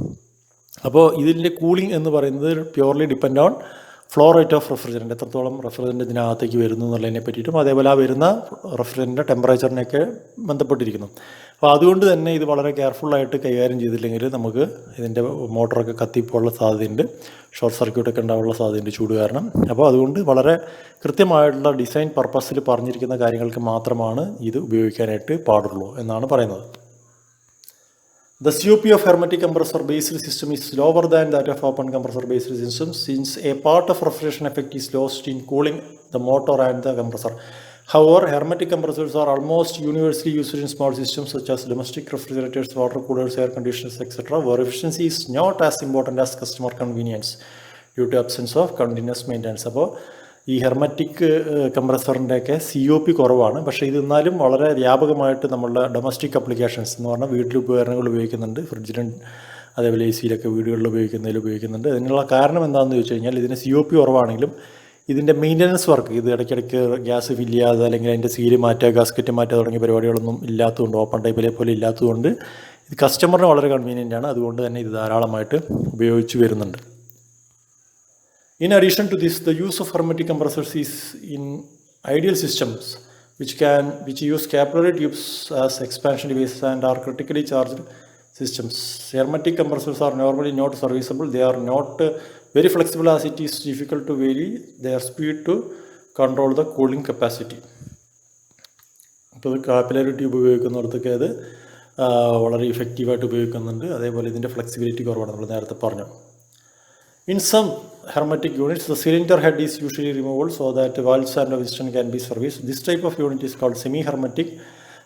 അപ്പോൾ ഇതിൻ്റെ കൂളിംഗ് എന്ന് പറയുന്നത് purely depend on flow rate of refrigerant, എത്രത്തോളം റെഫ്രിജറൻറ്റ് ഇതിനകത്തേക്ക് വരുന്നു എന്നുള്ളതിനെ പറ്റിയിട്ടും അതേപോലെ ആ വരുന്ന റെഫ്രിജറൻറ്റിൻ്റെ ടെമ്പറേച്ചറിനെയൊക്കെ ബന്ധപ്പെട്ടിരിക്കുന്നു. അപ്പോൾ അതുകൊണ്ട് തന്നെ ഇത് വളരെ കെയർഫുള്ളായിട്ട് കൈകാര്യം ചെയ്തില്ലെങ്കിൽ നമുക്ക് ഇതിൻ്റെ മോട്ടറൊക്കെ കത്തിപ്പോയുള്ള സാധ്യതയുണ്ട്, ഷോർട്ട് സർക്യൂട്ടൊക്കെ ഉണ്ടാവാനുള്ള സാധ്യതയുണ്ട് ചൂട് കാരണം. അപ്പോൾ അതുകൊണ്ട് വളരെ കൃത്യമായിട്ടുള്ള ഡിസൈൻ പർപ്പസിൽ പറഞ്ഞിരിക്കുന്ന കാര്യങ്ങൾക്ക് മാത്രമാണ് ഇത് ഉപയോഗിക്കാനായിട്ട് പാടുള്ളൂ എന്നാണ് പറയുന്നത്. The COP of hermetic compressor based system is lower than that of open compressor based systems since a part of refrigeration effect is lost in cooling the motor and the compressor. However, hermetic compressors are almost universally used in small systems such as domestic refrigerators, water coolers, air conditioners, etc., where efficiency is not as important as customer convenience due to absence of continuous maintenance. അപ്പോൾ ഈ ഹെർമറ്റിക് കംപ്രസറിൻ്റെയൊക്കെ COP കുറവാണ്. പക്ഷേ ഇത് എന്നാലും വളരെ വ്യാപകമായിട്ട് നമ്മളുടെ ഡൊമസ്റ്റിക് അപ്ലിക്കേഷൻസ് എന്ന് പറഞ്ഞാൽ വീട്ടിൽ ഉപകരണങ്ങൾ ഉപയോഗിക്കുന്നുണ്ട്, ഫ്രിഡ്ജിലും അതേപോലെ AC വീടുകളിൽ ഉപയോഗിക്കുന്നുണ്ട്. അതിനുള്ള കാരണം എന്താണെന്ന് ചോദിച്ചു കഴിഞ്ഞാൽ ഇതിന് COP കുറവാണെങ്കിലും ഇതിൻ്റെ മെയിൻ്റനൻസ് വർക്ക്, ഇത് ഇടയ്ക്കിടയ്ക്ക് ഗ്യാസ് ഫില്ല് ചെയ്യാതെ അല്ലെങ്കിൽ അതിൻ്റെ സീല് മാറ്റുക, ഗാസ്കറ്റ് മാറ്റുക തുടങ്ങിയ പരിപാടികളൊന്നും ഇല്ലാത്തതുകൊണ്ട്, ഓപ്പൺ ടൈപ്പിലെ പോലെ ഇല്ലാത്തതുകൊണ്ട് ഇത് കസ്റ്റമറിന് വളരെ കൺവീനിയൻ്റ് ആണ്. അതുകൊണ്ട് തന്നെ ഇത് ധാരാളമായിട്ട് ഉപയോഗിച്ച് വരുന്നുണ്ട്. In addition to this, the use of hermetic compressors is in ideal systems which use capillary tubes as expansion devices and are critically charged systems. Hermetic compressors are normally not serviceable. They are not very flexible as it is difficult to vary their speed to control the cooling capacity. ഇപ്പോൾ കാപ്പിലറി ട്യൂബ് ഉപയോഗിക്കുന്നിടത്തൊക്കെ അത് വളരെ ഇഫക്റ്റീവായിട്ട് ഉപയോഗിക്കുന്നുണ്ട്. അതേപോലെ ഇതിൻ്റെ ഫ്ലെക്സിബിലിറ്റി കുറവാണ്, നമ്മൾ നേരത്തെ പറഞ്ഞു. In some hermetic units, the cylinder head is usually removable so that valves and piston can be serviced. This type of unit is called semi-hermetic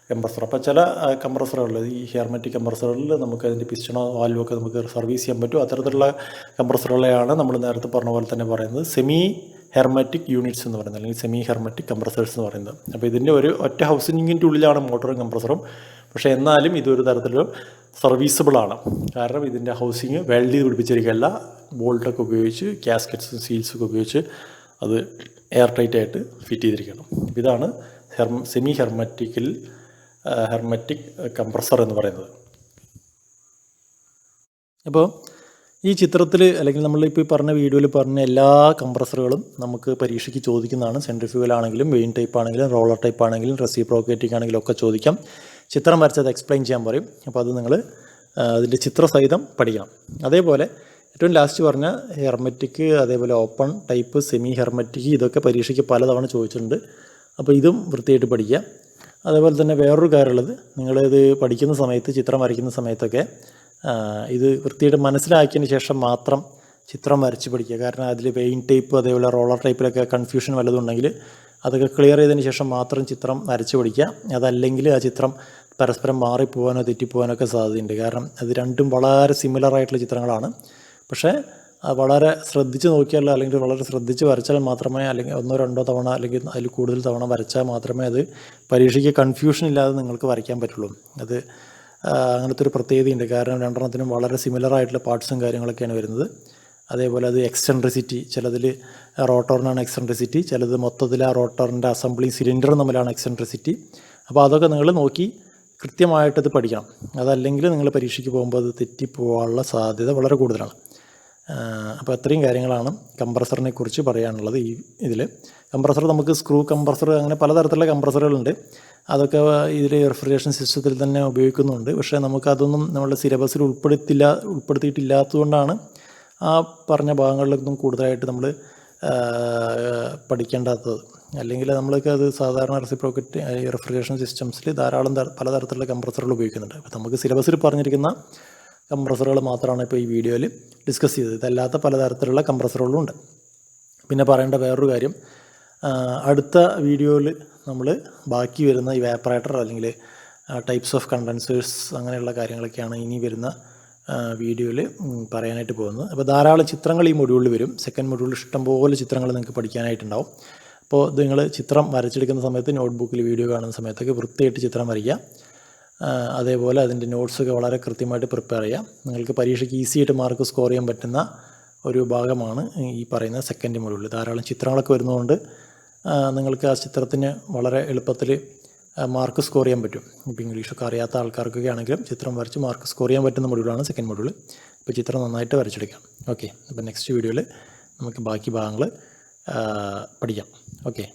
compressor. അപ്പോൾ ചില കംപ്രസറുകളിൽ, ഈ ഹെർമെറ്റിക് കംപ്രസറുകളിൽ നമുക്ക് അതിൻ്റെ പിസ്റ്റണോ വാൽവോ ഒക്കെ നമുക്ക് സർവീസ് ചെയ്യാൻ പറ്റും. അത്തരത്തിലുള്ള കംപ്രസറുകളെയാണ് നമ്മൾ നേരത്തെ പറഞ്ഞ പോലെ തന്നെ പറയുന്നത് സെമി ഹെർമെറ്റിക് യൂണിറ്റ്സ് എന്ന് പറയുന്നത്, അല്ലെങ്കിൽ സെമി ഹെർമെറ്റിക് കംപ്രസേഴ്സ് എന്ന് പറയുന്നത്. അപ്പോൾ ഇതിൻ്റെ ഒരു ഒറ്റ ഹൗസിങ്ങിൻ്റെ ഉള്ളിലാണ് മോട്ടറും കംപ്രസറും. പക്ഷേ എന്നാലും ഇതൊരു തരത്തിലും സർവീസബിളാണ്. കാരണം ഇതിൻ്റെ ഹൗസിങ് വെൽഡ് ചെയ്ത് പിടിപ്പിച്ചിരിക്കുകയല്ല, ബോൾട്ടൊക്കെ ഉപയോഗിച്ച് ഗ്യാസ്കറ്റ്സും സീൽസൊക്കെ ഉപയോഗിച്ച് അത് എയർ ടൈറ്റായിട്ട് ഫിറ്റ് ചെയ്തിരിക്കണം. ഇതാണ് സെമി ഹെർമെറ്റിക് കംപ്രസർ എന്ന് പറയുന്നത്. അപ്പോൾ ഈ ചിത്രത്തിൽ അല്ലെങ്കിൽ നമ്മളിപ്പോൾ ഈ പറഞ്ഞ വീഡിയോയിൽ പറഞ്ഞ എല്ലാ കംപ്രസറുകളും നമുക്ക് പരീക്ഷയ്ക്ക് ചോദിക്കുന്നതാണ്. സെൻട്രിഫ്യൂഗലാണെങ്കിലും, വെയിൻ ടൈപ്പ് ആണെങ്കിലും, റോളർ ടൈപ്പ് ആണെങ്കിലും, റെസിപ്രോക്കേറ്റിക് ആണെങ്കിലും ഒക്കെ ചോദിക്കാം. ചിത്രം വരച്ചത് എക്സ്പ്ലെയിൻ ചെയ്യാൻ പറയും. അപ്പോൾ അത് നിങ്ങൾ അതിൻ്റെ ചിത്രസഹിതം പഠിക്കണം. അതേപോലെ ഏറ്റവും ലാസ്റ്റ് പറഞ്ഞ ഹെർമെറ്റിക്, അതേപോലെ ഓപ്പൺ ടൈപ്പ്, സെമി ഹെർമെറ്റിക്, ഇതൊക്കെ പരീക്ഷയ്ക്ക് പലതവണ ചോദിച്ചിട്ടുണ്ട്. അപ്പോൾ ഇതും വൃത്തിയായിട്ട് പഠിക്കുക. അതേപോലെ തന്നെ വേറൊരു കാര്യമുള്ളത്, നിങ്ങളിത് പഠിക്കുന്ന സമയത്ത്, ചിത്രം വരയ്ക്കുന്ന സമയത്തൊക്കെ ഇത് വൃത്തിയായിട്ട് മനസ്സിലാക്കിയതിന് ശേഷം മാത്രം ചിത്രം വരച്ച് പഠിക്കുക. കാരണം അതിൽ വെയിൻ ടൈപ്പ് അതേപോലെ റോളർ ടൈപ്പിലൊക്കെ കൺഫ്യൂഷൻ വല്ലതും ഉണ്ടെങ്കിൽ അതൊക്കെ ക്ലിയർ ചെയ്തതിന് ശേഷം മാത്രം ചിത്രം വരച്ച് പഠിക്കുക. അതല്ലെങ്കിൽ ആ ചിത്രം പരസ്പരം മാറിപ്പോകാനോ തെറ്റിപ്പോകാനോ ഒക്കെ സാധ്യതയുണ്ട്. കാരണം അത് രണ്ടും വളരെ സിമിലർ ആയിട്ടുള്ള ചിത്രങ്ങളാണ്. പക്ഷേ വളരെ ശ്രദ്ധിച്ച് നോക്കിയാൽ അല്ലെങ്കിൽ വളരെ ശ്രദ്ധിച്ച് വരച്ചാൽ മാത്രമേ, അല്ലെങ്കിൽ 1-2 തവണ അല്ലെങ്കിൽ അതിൽ കൂടുതൽ തവണ വരച്ചാൽ മാത്രമേ അത് പരീക്ഷയ്ക്ക് കൺഫ്യൂഷൻ ഇല്ലാതെ നിങ്ങൾക്ക് വരയ്ക്കാൻ പറ്റുള്ളൂ. അത് അങ്ങനത്തെ ഒരു പ്രത്യേകതയുണ്ട്. കാരണം രണ്ടെണ്ണത്തിനും വളരെ സിമിലർ ആയിട്ടുള്ള പാർട്സും കാര്യങ്ങളൊക്കെയാണ് വരുന്നത്. അതേപോലെ അത് എക്സെൻട്രിസിറ്റി, ചിലതിൽ റോട്ടറിനാണ് എക്സെൻട്രിസിറ്റി, ചിലത് മൊത്തത്തിൽ ആ റോട്ടറിൻ്റെ അസംബ്ലി സിലിണ്ടറും തമ്മിലാണ് എക്സെൻട്രിസിറ്റി. അപ്പോൾ അതൊക്കെ നിങ്ങൾ നോക്കി കൃത്യമായിട്ടത് പഠിക്കണം. അതല്ലെങ്കിൽ നിങ്ങൾ പരീക്ഷയ്ക്ക് പോകുമ്പോൾ അത് തെറ്റിപ്പോകാനുള്ള സാധ്യത വളരെ കൂടുതലാണ്. അപ്പോൾ അത്രയും കാര്യങ്ങളാണ് കംപ്രസറിനെ കുറിച്ച് പറയാനുള്ളത്. ഇതിൽ കംപ്രസർ നമുക്ക് സ്ക്രൂ കംപ്രസർ, അങ്ങനെ പലതരത്തിലുള്ള കംപ്രസറുകളുണ്ട്. അതൊക്കെ ഇതിൽ റെഫ്രിജറേഷൻ സിസ്റ്റത്തിൽ തന്നെ ഉപയോഗിക്കുന്നുണ്ട്. പക്ഷേ നമുക്കതൊന്നും നമ്മളുടെ സിലബസിൽ ഉൾപ്പെടുത്തിയിട്ടില്ലാത്തതുകൊണ്ടാണ് ആ പറഞ്ഞ ഭാഗങ്ങളിലൊന്നും കൂടുതലായിട്ട് നമ്മൾ പഠിക്കേണ്ടാത്തത്. അല്ലെങ്കിൽ നമ്മളൊക്കെ അത് സാധാരണ റെസിപ്രോക്കറ്റ് റെഫ്രിജറേഷൻ സിസ്റ്റംസിൽ ധാരാളം പലതരത്തിലുള്ള കംപ്രസറുകൾ ഉപയോഗിക്കുന്നുണ്ട്. അപ്പോൾ നമുക്ക് സിലബസിൽ പറഞ്ഞിരിക്കുന്ന കംപ്രസറുകൾ മാത്രമാണ് ഇപ്പോൾ ഈ വീഡിയോയിൽ ഡിസ്കസ് ചെയ്തത്. ഇതല്ലാത്ത പലതരത്തിലുള്ള കംപ്രസറുകളും ഉണ്ട്. പിന്നെ പറയേണ്ട വേറൊരു കാര്യം, അടുത്ത വീഡിയോയിൽ നമ്മൾ ബാക്കി വരുന്ന ഈ വാപ്പറേറ്റർ അല്ലെങ്കിൽ ടൈപ്സ് ഓഫ് കണ്ടൻസേഴ്സ് അങ്ങനെയുള്ള കാര്യങ്ങളൊക്കെയാണ് ഇനി വരുന്ന വീഡിയോയിൽ പറയാനായിട്ട് പോകുന്നത്. അപ്പോൾ ധാരാളം ചിത്രങ്ങൾ ഈ മൊഡ്യൂളിൽ വരും. സെക്കൻഡ് മൊഡ്യൂളിൽ ഇഷ്ടംപോലെ ചിത്രങ്ങൾ നിങ്ങൾക്ക് പഠിക്കാനായിട്ടുണ്ടാവും. അപ്പോൾ ഇത് നിങ്ങൾ ചിത്രം വരച്ചെടുക്കുന്ന സമയത്ത് നോട്ട്ബുക്കിൽ വീഡിയോ കാണുന്ന സമയത്തൊക്കെ വൃത്തിയായിട്ട് ചിത്രം വരയ്ക്കുക. അതേപോലെ അതിൻ്റെ നോട്ട്സൊക്കെ വളരെ കൃത്യമായിട്ട് പ്രിപ്പയർ ചെയ്യുക. നിങ്ങൾക്ക് പരീക്ഷയ്ക്ക് ഈസി ആയിട്ട് മാർക്ക് സ്കോർ ചെയ്യാൻ പറ്റുന്ന ഒരു ഭാഗമാണ് ഈ പറയുന്ന സെക്കൻഡ് മൊഡ്യൂളിൽ. ധാരാളം ചിത്രങ്ങളൊക്കെ വരുന്നതുകൊണ്ട് നിങ്ങൾക്ക് ആ ചിത്രത്തിന് വളരെ എളുപ്പത്തിൽ മാർക്ക് സ്കോർ ചെയ്യാൻ പറ്റും. ഇപ്പോൾ ഇംഗ്ലീഷൊക്കെ അറിയാത്ത ആൾക്കാർക്കൊക്കെ ആണെങ്കിലും ചിത്രം വരച്ച് മാർക്ക് സ്കോർ ചെയ്യാൻ പറ്റുന്ന മൊഡ്യൂളാണ് സെക്കൻഡ് മൊഡ്യൂൾ. ഇപ്പോൾ ചിത്രം നന്നായിട്ട് വരച്ചെടുക്കാം. ഓക്കെ, അപ്പോൾ നെക്സ്റ്റ് വീഡിയോയിൽ നമുക്ക് ബാക്കി ഭാഗങ്ങൾ പഠിക്കാം. ഓക്കെ.